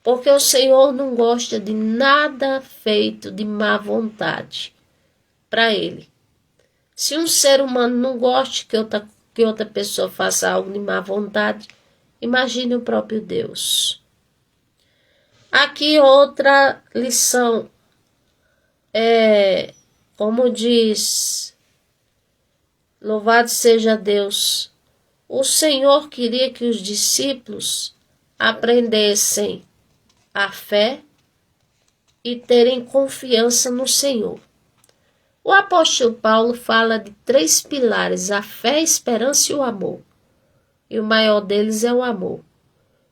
Porque o Senhor não gosta de nada feito de má vontade para Ele. Se um ser humano não gosta que outra pessoa faça algo de má vontade, imagine o próprio Deus. Aqui outra lição. Como diz, louvado seja Deus, o Senhor queria que os discípulos aprendessem a fé e terem confiança no Senhor. O apóstolo Paulo fala de 3 pilares: a fé, a esperança e o amor. E o maior deles é o amor.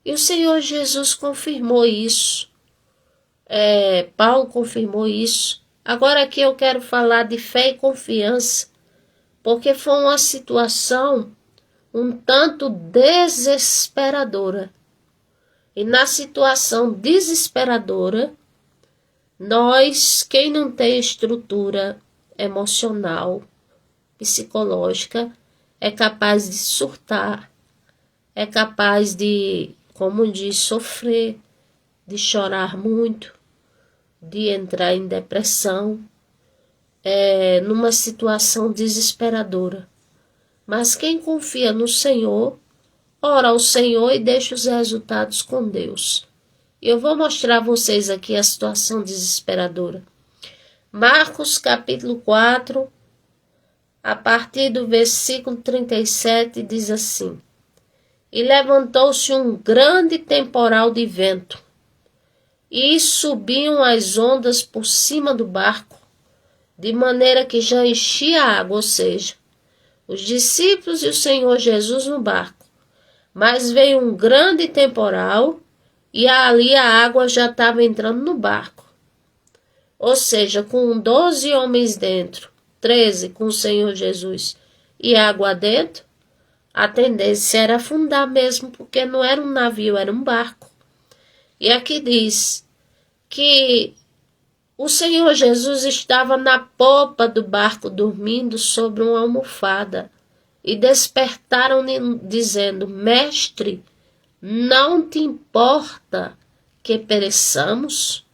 E o Senhor Jesus confirmou isso. Paulo confirmou isso. Agora aqui eu quero falar de fé e confiança, porque foi uma situação um tanto desesperadora. E na situação desesperadora, nós, quem não tem estrutura emocional, psicológica, é capaz de surtar, é capaz de, como diz, sofrer, de chorar muito, de entrar em depressão, numa situação desesperadora. Mas quem confia no Senhor, ora ao Senhor e deixa os resultados com Deus. Eu vou mostrar a vocês aqui a situação desesperadora. Marcos capítulo 4, a partir do versículo 37, diz assim: e levantou-se um grande temporal de vento, e subiam as ondas por cima do barco, de maneira que já enchia a água, ou seja, os discípulos e o Senhor Jesus no barco. Mas veio um grande temporal e ali a água já estava entrando no barco. Ou seja, com 12 homens dentro, 13 com o Senhor Jesus e água dentro, a tendência era afundar mesmo, porque não era um navio, era um barco. E aqui diz que o Senhor Jesus estava na popa do barco dormindo sobre uma almofada. E despertaram dizendo: mestre, não te importa que pereçamos?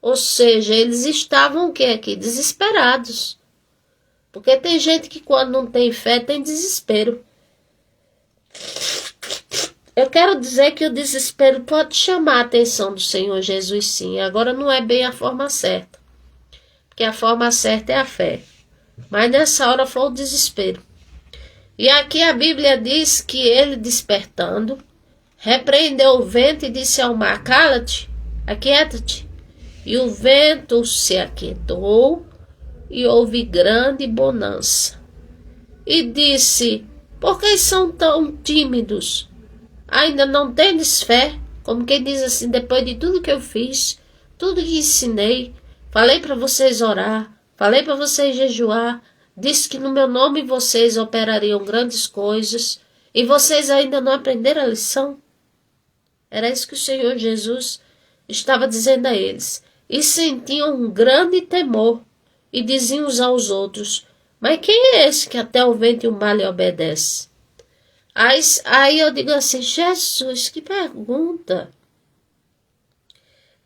Ou seja, eles estavam o que aqui? Desesperados. Porque tem gente que quando não tem fé tem desespero. Eu quero dizer que o desespero pode chamar a atenção do Senhor Jesus, sim. Agora não é bem a forma certa. Porque a forma certa é a fé. Mas nessa hora foi o desespero. E aqui a Bíblia diz que ele, despertando, repreendeu o vento e disse ao mar: cala-te, aquieta-te. E o vento se aquietou e houve grande bonança. E disse: por que são tão tímidos? Ainda não tendes fé? Como quem diz assim: depois de tudo que eu fiz, tudo que ensinei, falei para vocês orar, falei para vocês jejuar, disse que no meu nome vocês operariam grandes coisas, e vocês ainda não aprenderam a lição? Era isso que o Senhor Jesus estava dizendo a eles. E sentiam um grande temor. e diziam uns aos outros: mas quem é esse que até o vento e o mar lhe obedece? Aí eu digo assim: Jesus, que pergunta!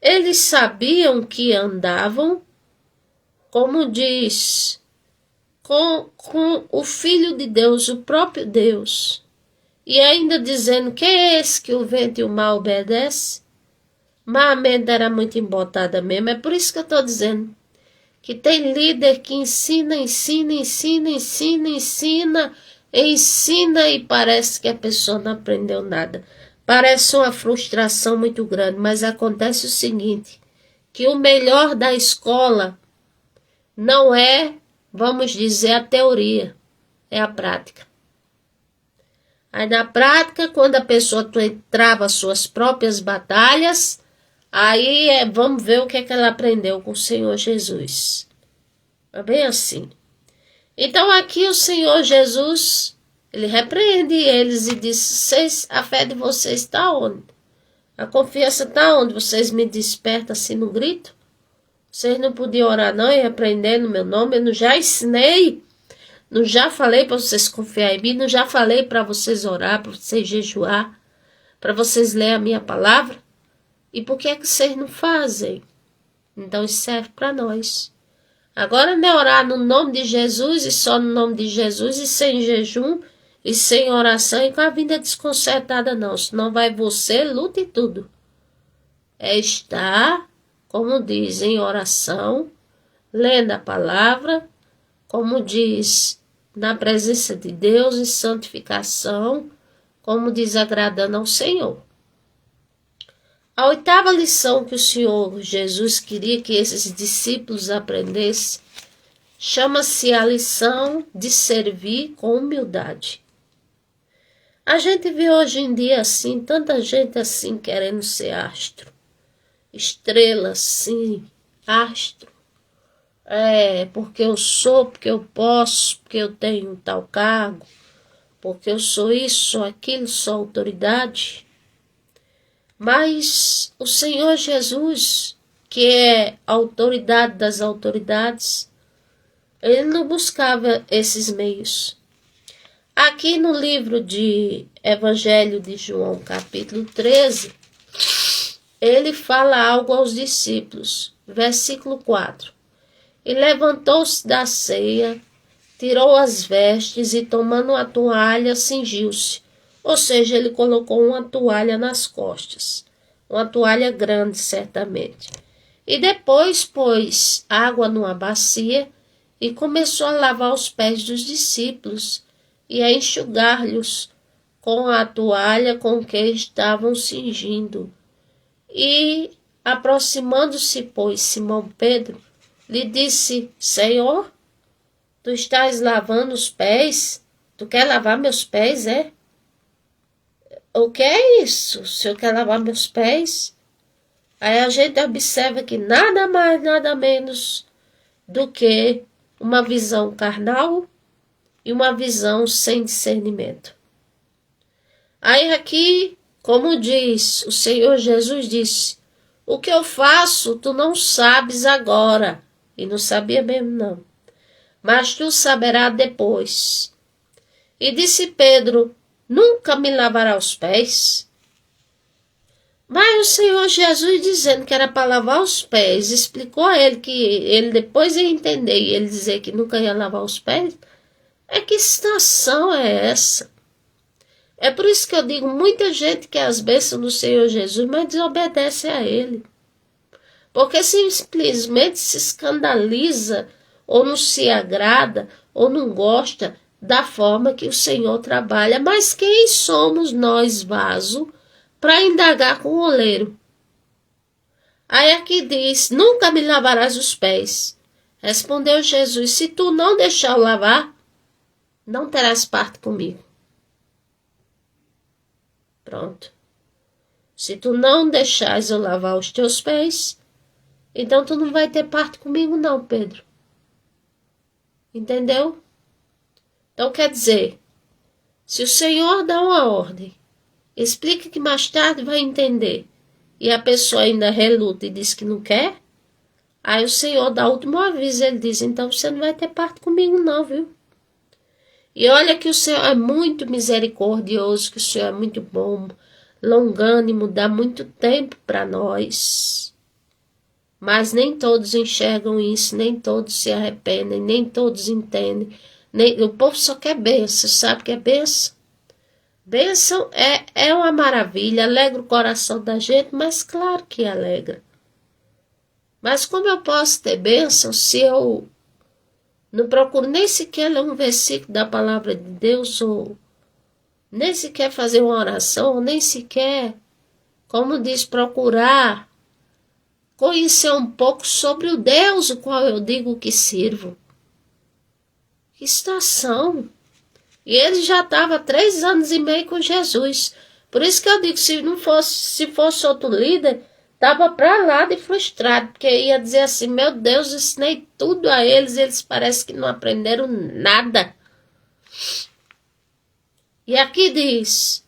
Eles sabiam que andavam, como diz, com o Filho de Deus, o próprio Deus. E ainda dizendo: quem é esse que o vento e o mar obedece? Mas a mente era muito embotada mesmo. É por isso que eu estou dizendo que tem líder que ensina e parece que a pessoa não aprendeu nada. Parece uma frustração muito grande, mas acontece o seguinte, que o melhor da escola não é, vamos dizer, a teoria, é a prática. Aí na prática, quando a pessoa trava suas próprias batalhas, aí vamos ver o que é que ela aprendeu com o Senhor Jesus. É bem assim. Então aqui o Senhor Jesus, ele repreende eles e diz: a fé de vocês está onde? A confiança está onde? Vocês me despertam assim no grito? Vocês não podiam orar não e repreender no meu nome? Eu não já ensinei? Não já falei para vocês confiar em mim? Não já falei para vocês orar, para vocês jejuar, para vocês lerem a minha palavra? E por que é que vocês não fazem? Então isso serve para nós. Agora não é orar no nome de Jesus e só no nome de Jesus e sem jejum e sem oração e com a vida desconcertada não. Senão vai você, luta e tudo. É estar, como diz, em oração, lendo a palavra, como diz, na presença de Deus e santificação, como diz, agradando ao Senhor. A oitava lição que o Senhor Jesus queria que esses discípulos aprendessem chama-se a lição de servir com humildade. A gente vê hoje em dia assim, tanta gente assim querendo ser astro, estrela assim, astro. Porque eu sou, porque eu posso, porque eu tenho tal cargo, porque eu sou isso, sou aquilo, sou autoridade. Mas o Senhor Jesus, que é a autoridade das autoridades, ele não buscava esses meios. Aqui no livro de Evangelho de João, capítulo 13, ele fala algo aos discípulos, versículo 4. E levantou-se da ceia, tirou as vestes e tomando a toalha, cingiu-se. Ou seja, ele colocou uma toalha nas costas, uma toalha grande certamente. E depois pôs água numa bacia e começou a lavar os pés dos discípulos e a enxugar-lhes com a toalha com que estavam cingindo. E, aproximando-se, pois, Simão Pedro, lhe disse: Senhor, tu estás lavando os pés? Tu quer lavar meus pés, é? O que é isso? O senhor quer lavar meus pés? Aí a gente observa que nada mais, nada menos do que uma visão carnal e uma visão sem discernimento. Aí aqui, como diz, o Senhor Jesus disse: o que eu faço tu não sabes agora. E não sabia mesmo não. Mas tu saberás depois. E disse Pedro: nunca me lavará os pés? Mas o Senhor Jesus, dizendo que era para lavar os pés, explicou a ele que ele depois ia entender e ele dizer que nunca ia lavar os pés. Que situação é essa? É por isso que eu digo, muita gente quer as bênçãos do Senhor Jesus, mas desobedece a ele. Porque simplesmente se escandaliza, ou não se agrada, ou não gosta da forma que o Senhor trabalha. Mas quem somos nós, vaso, para indagar com o oleiro? Aí aqui diz: nunca me lavarás os pés. Respondeu Jesus: se tu não deixar eu lavar, não terás parte comigo. Pronto. Se tu não deixares eu lavar os teus pés, então tu não vai ter parte comigo não, Pedro. Entendeu? Então quer dizer, se o Senhor dá uma ordem, explica que mais tarde vai entender, e a pessoa ainda reluta e diz que não quer, Aí o Senhor dá o último aviso, ele diz, então você não vai ter parte comigo não, viu? E olha que o Senhor é muito misericordioso, que o Senhor é muito bom, longânimo, dá muito tempo para nós. Mas nem todos enxergam isso, nem todos se arrependem, nem todos entendem. O povo só quer bênção, sabe o que é bênção? Bênção é uma maravilha, alegra o coração da gente, mas claro que alegra. Mas como eu posso ter bênção se eu não procuro nem sequer ler um versículo da palavra de Deus, ou nem sequer fazer uma oração, ou nem sequer, como diz, procurar conhecer um pouco sobre o Deus o qual eu digo que sirvo? Que situação! E ele já estava 3 anos e meio com Jesus. Por isso que eu digo, se fosse outro líder, estava para lá de frustrado, porque ia dizer assim, meu Deus, ensinei tudo a eles, eles parecem que não aprenderam nada. E aqui diz,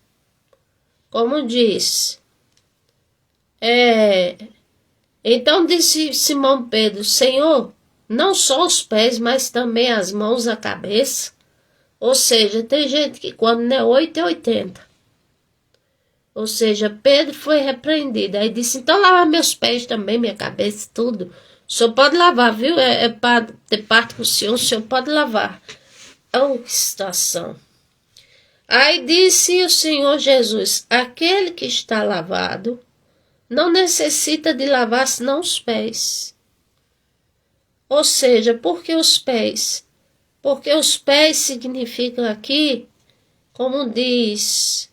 como diz, então disse Simão Pedro, Senhor, não só os pés, mas também as mãos, a cabeça. Ou seja, tem gente que quando não é 8 é 80. Ou seja, Pedro foi repreendido. Aí disse, então lava meus pés também, minha cabeça, tudo. O senhor pode lavar, viu? É para ter parte com o senhor pode lavar. Oh, que situação. Aí disse o Senhor Jesus, aquele que está lavado não necessita de lavar senão os pés. Ou seja, por que os pés? Porque os pés significam aqui, como diz,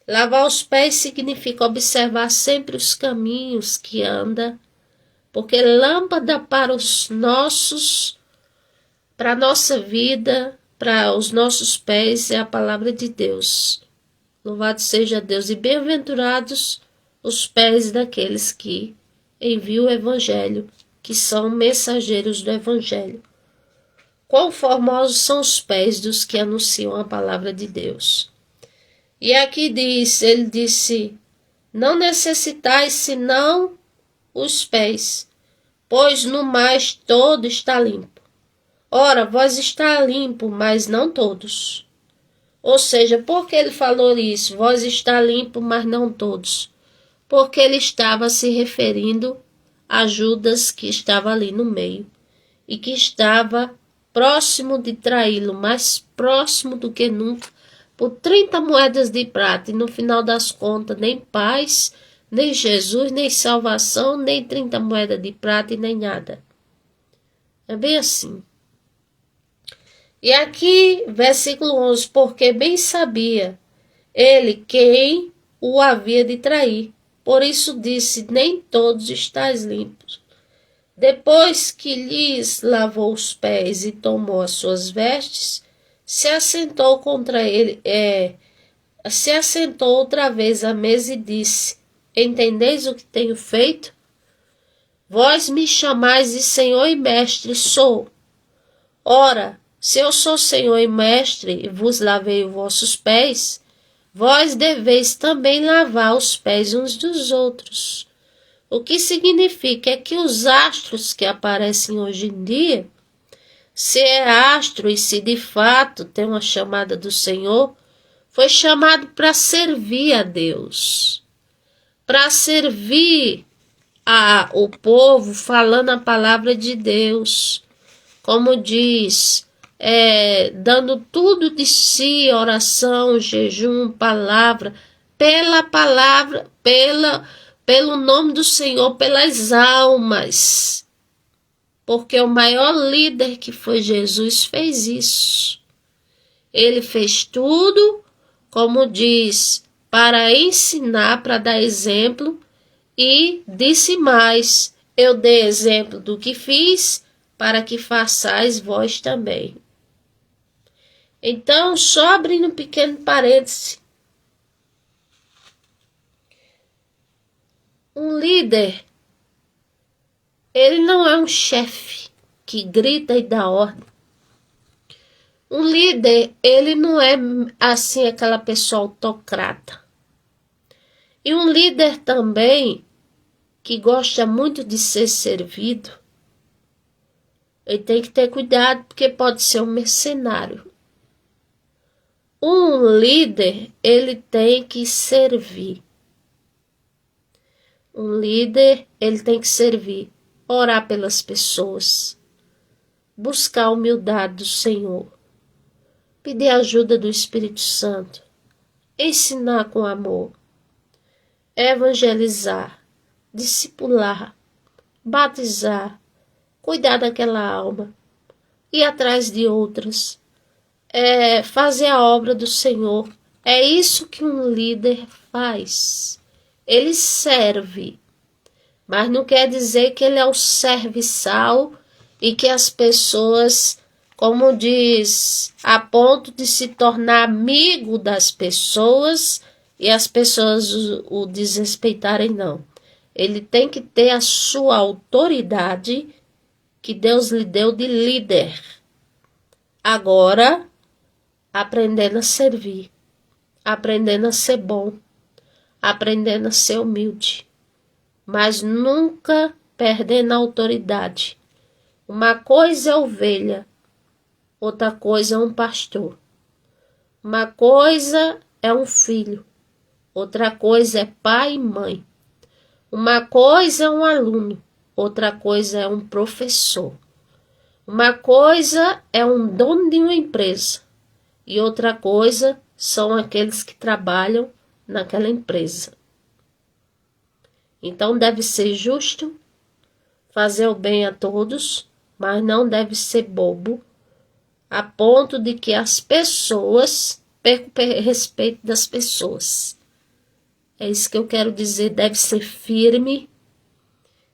lavar os pés significa observar sempre os caminhos que anda, porque lâmpada para a nossa vida, para os nossos pés é a palavra de Deus. Louvado seja Deus e bem-aventurados os pés daqueles que enviam o Evangelho, que são mensageiros do Evangelho. Quão formosos são os pés dos que anunciam a palavra de Deus. E aqui ele disse, não necessitais senão os pés, pois no mais todo está limpo. Ora, vós está limpo, mas não todos. Ou seja, por que ele falou isso? Vós está limpo, mas não todos. Porque ele estava se referindo a Judas que estava ali no meio e que estava próximo de traí-lo, mais próximo do que nunca, por 30 moedas de prata. E no final das contas, nem paz, nem Jesus, nem salvação, nem 30 moedas de prata e nem nada. É bem assim. E aqui, versículo 11, porque bem sabia ele quem o havia de trair. Por isso disse, nem todos estáis limpos. Depois que lhes lavou os pés e tomou as suas vestes, se assentou se assentou outra vez à mesa e disse, entendeis o que tenho feito? Vós me chamais de Senhor e Mestre, sou. Ora, se eu sou Senhor e Mestre e vos lavei os vossos pés, vós deveis também lavar os pés uns dos outros. O que significa é que os astros que aparecem hoje em dia, se é astro e se de fato tem uma chamada do Senhor, foi chamado para servir a Deus, para servir o povo falando a palavra de Deus, como diz, dando tudo de si, oração, jejum, palavra, pelo nome do Senhor, pelas almas. Porque o maior líder que foi Jesus fez isso. Ele fez tudo, como diz, para ensinar, para dar exemplo, e disse mais, eu dei exemplo do que fiz, para que façais vós também. Então, só abrindo um pequeno parêntese. Um líder, ele não é um chefe que grita e dá ordem. Um líder, ele não é assim aquela pessoa autocrata. E um líder também, que gosta muito de ser servido, Ele tem que ter cuidado porque pode ser um mercenário. Um líder, ele tem que servir. Um líder, ele tem que servir, orar pelas pessoas, buscar a humildade do Senhor, pedir a ajuda do Espírito Santo, ensinar com amor, evangelizar, discipular, batizar, cuidar daquela alma, ir atrás de outras, fazer a obra do Senhor. É isso que um líder faz. Ele serve, mas não quer dizer que ele é o serviçal e que as pessoas, como diz, a ponto de se tornar amigo das pessoas e as pessoas o desrespeitarem, não. Ele tem que ter a sua autoridade que Deus lhe deu de líder. Agora, aprendendo a servir, aprendendo a ser bom, aprendendo a ser humilde, mas nunca perdendo a autoridade. Uma coisa é ovelha, outra coisa é um pastor. Uma coisa é um filho, outra coisa é pai e mãe. Uma coisa é um aluno, outra coisa é um professor. Uma coisa é um dono de uma empresa e outra coisa são aqueles que trabalham naquela empresa. Então deve ser justo, fazer o bem a todos, mas não deve ser bobo, a ponto de que as pessoas percam o respeito das pessoas. É isso que eu quero dizer, deve ser firme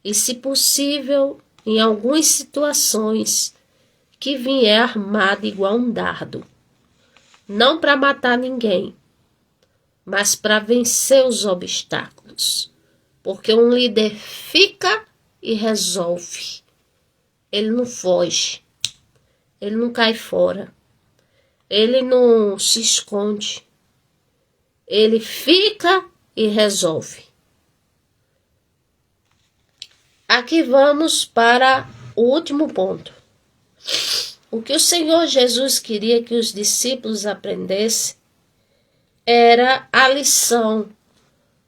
e, se possível, em algumas situações, que vier armado igual um dardo. Não para matar ninguém, mas para vencer os obstáculos. Porque um líder fica e resolve. Ele não foge. Ele não cai fora. Ele não se esconde. Ele fica e resolve. Aqui vamos para o último ponto. O que o Senhor Jesus queria que os discípulos aprendessem era a lição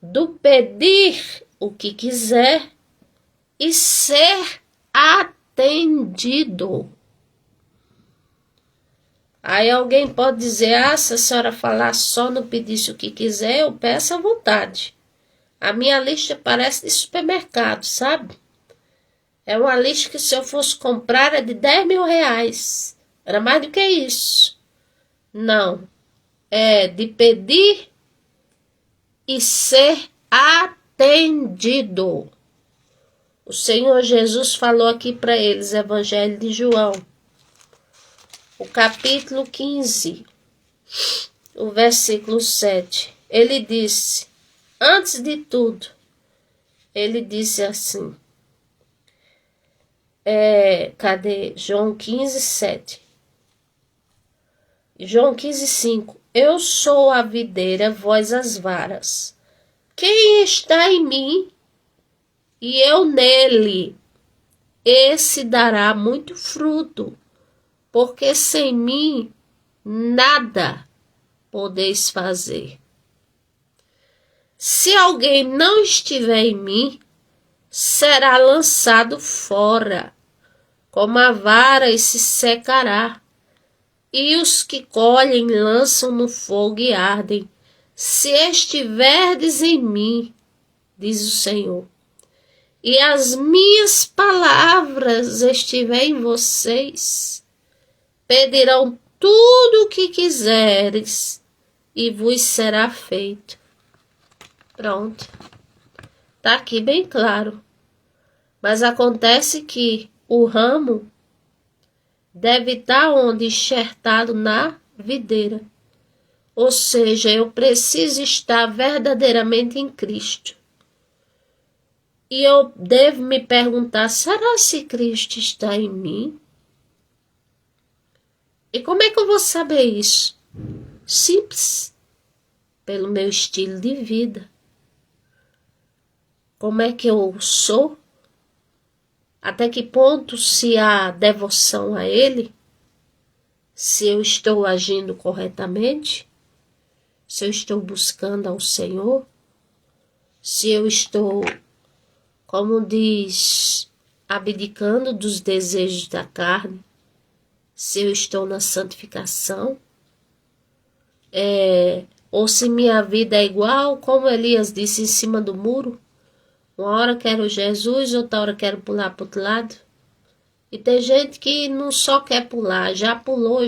do pedir o que quiser e ser atendido. Aí alguém pode dizer, se a senhora falar só não pedisse o que quiser, eu peço à vontade. A minha lista parece de supermercado, sabe? É uma lista que se eu fosse comprar é de 10 mil reais. Era mais do que isso. Não. É de pedir e ser atendido. O Senhor Jesus falou aqui para eles, Evangelho de João, o capítulo 15, o versículo 7. Ele disse, antes de tudo, ele disse assim, cadê? João 15, 7. João 15, 5. Eu sou a videira, vós as varas. Quem está em mim e eu nele, esse dará muito fruto, porque sem mim nada podeis fazer. Se alguém não estiver em mim, será lançado fora, como a vara, e se secará. E os que colhem lançam no fogo e ardem. Se estiverdes em mim, diz o Senhor, e as minhas palavras estiverem em vocês, pedirão tudo o que quiseres e vos será feito. Pronto. Está aqui bem claro. Mas acontece que o ramo deve estar onde? Enxertado na videira. Ou seja, eu preciso estar verdadeiramente em Cristo. E eu devo me perguntar, será se Cristo está em mim? E como é que eu vou saber isso? Simples. Pelo meu estilo de vida. Como é que eu sou? Até que ponto se há devoção a Ele? Se eu estou agindo corretamente? Se eu estou buscando ao Senhor? Se eu estou, como diz, abdicando dos desejos da carne? Se eu estou na santificação? Ou se minha vida é igual, como Elias disse, em cima do muro? Uma hora quero Jesus, outra hora quero pular para o outro lado. E tem gente que não só quer pular, já pulou,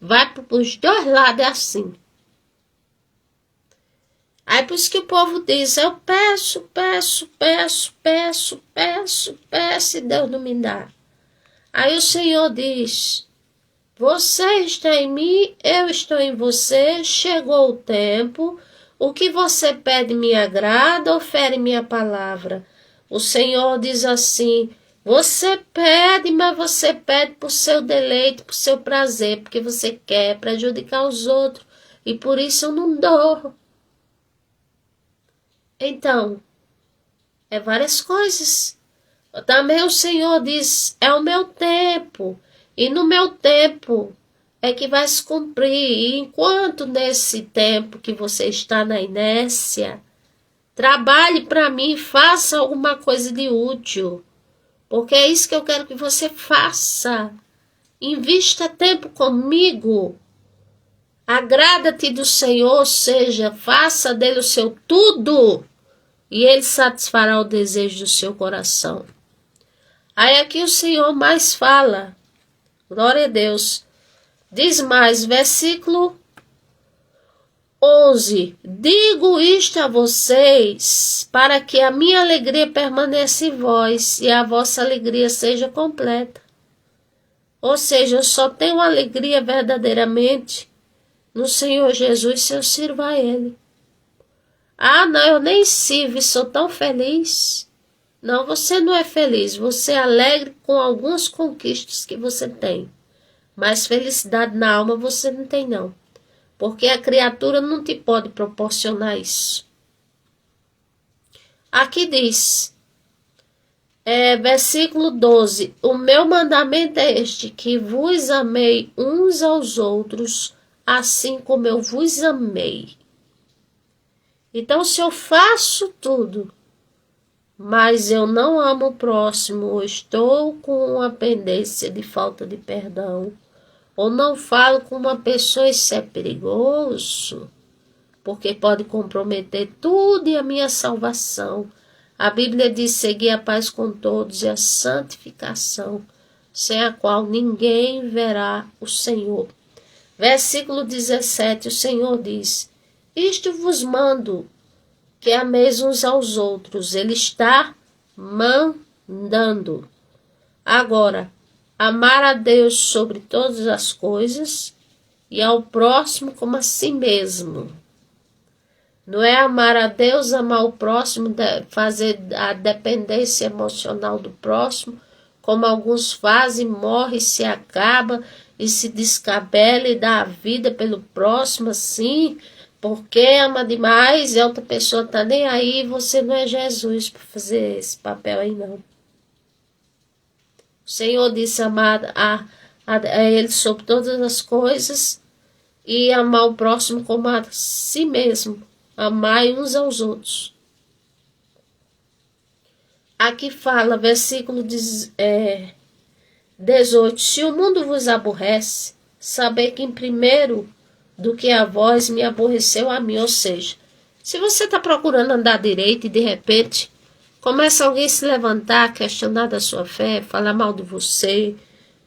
vai para os dois lados, é assim. Aí por isso que o povo diz, eu peço, peço, peço, peço, peço, peço, e Deus não me dá. Aí o Senhor diz, você está em mim, eu estou em você, chegou o tempo, o que você pede me agrada, ofere minha palavra. O Senhor diz assim, você pede, mas você pede por seu deleite, por seu prazer, porque você quer prejudicar os outros, e por isso eu não dou. Então, é várias coisas. Também o Senhor diz, é o meu tempo, e no meu tempo é que vai se cumprir. E enquanto nesse tempo que você está na inércia, trabalhe para mim, faça alguma coisa de útil, porque é isso que eu quero que você faça. Invista tempo comigo, agrada-te do Senhor, ou seja, faça dele o seu tudo, e ele satisfará o desejo do seu coração. Aí aqui o Senhor mais fala, glória a Deus, diz mais, versículo 11, digo isto a vocês, para que a minha alegria permaneça em vós, e a vossa alegria seja completa. Ou seja, eu só tenho alegria verdadeiramente no Senhor Jesus se eu sirvo a Ele. Ah, não, eu nem sirvo e sou tão feliz. Não, você não é feliz, você é alegre com algumas conquistas que você tem. Mas felicidade na alma você não tem não. Porque a criatura não te pode proporcionar isso. Aqui diz, versículo 12, o meu mandamento é este, que vos amei uns aos outros, assim como eu vos amei. Então, se eu faço tudo, mas eu não amo o próximo, ou estou com uma pendência de falta de perdão, ou não falo com uma pessoa, isso é perigoso, porque pode comprometer tudo e a minha salvação. A Bíblia diz, seguir a paz com todos e a santificação, sem a qual ninguém verá o Senhor. Versículo 17, o Senhor diz, isto vos mando, que ameis uns aos outros. Ele está mandando. Agora, amar a Deus sobre todas as coisas e ao próximo como a si mesmo. Não é amar a Deus, amar o próximo, fazer a dependência emocional do próximo, como alguns fazem, morre, se acaba e se descabela e dá a vida pelo próximo assim, porque ama demais e a outra pessoa está nem aí, você não é Jesus para fazer esse papel aí não. O Senhor disse amar a Ele sobre todas as coisas e amar o próximo como a si mesmo. Amai uns aos outros. Aqui fala, versículo 18. Se o mundo vos aborrece, sabei que em primeiro do que a vós me aborreceu a mim. Ou seja, se você está procurando andar direito e de repente começa alguém a se levantar, questionar da sua fé, falar mal de você,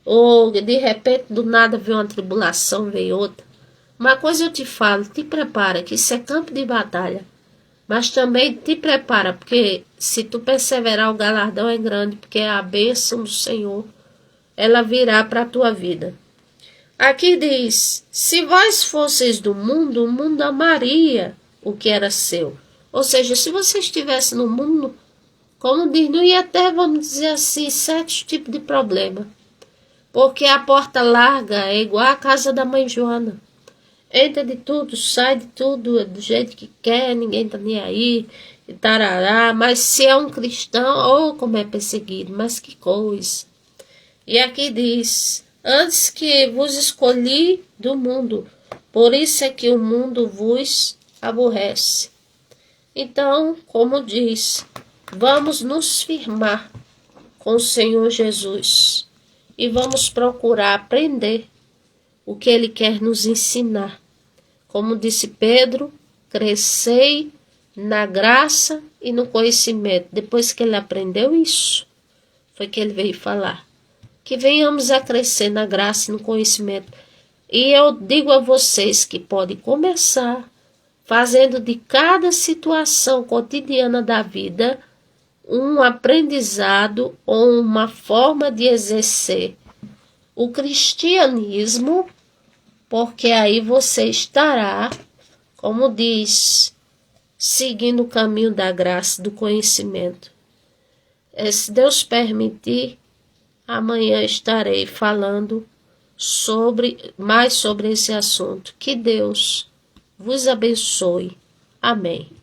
ou de repente do nada vem uma tribulação, vem outra. Uma coisa eu te falo, te prepara, que isso é campo de batalha. Mas também te prepara, porque se tu perseverar, o galardão é grande, porque a bênção do Senhor, ela virá para a tua vida. Aqui diz, se vós fosseis do mundo, o mundo amaria o que era seu. Ou seja, se você estivesse no mundo, como diz, não ia ter, vamos dizer assim, 7 tipos de problema. Porque a porta larga é igual a casa da mãe Joana. Entra de tudo, sai de tudo, do jeito que quer, ninguém tá nem aí. e tarará, mas se é um cristão, oh, como é perseguido, mas que coisa. E aqui diz, antes que vos escolhi do mundo, por isso é que o mundo vos aborrece. Então, como diz, vamos nos firmar com o Senhor Jesus e vamos procurar aprender o que Ele quer nos ensinar. Como disse Pedro, crescei na graça e no conhecimento. Depois que ele aprendeu isso, foi que ele veio falar. Que venhamos a crescer na graça e no conhecimento. E eu digo a vocês que pode começar fazendo de cada situação cotidiana da vida um aprendizado ou uma forma de exercer o cristianismo, porque aí você estará, como diz, seguindo o caminho da graça, do conhecimento. Se Deus permitir, amanhã estarei falando mais sobre esse assunto. Que Deus vos abençoe. Amém.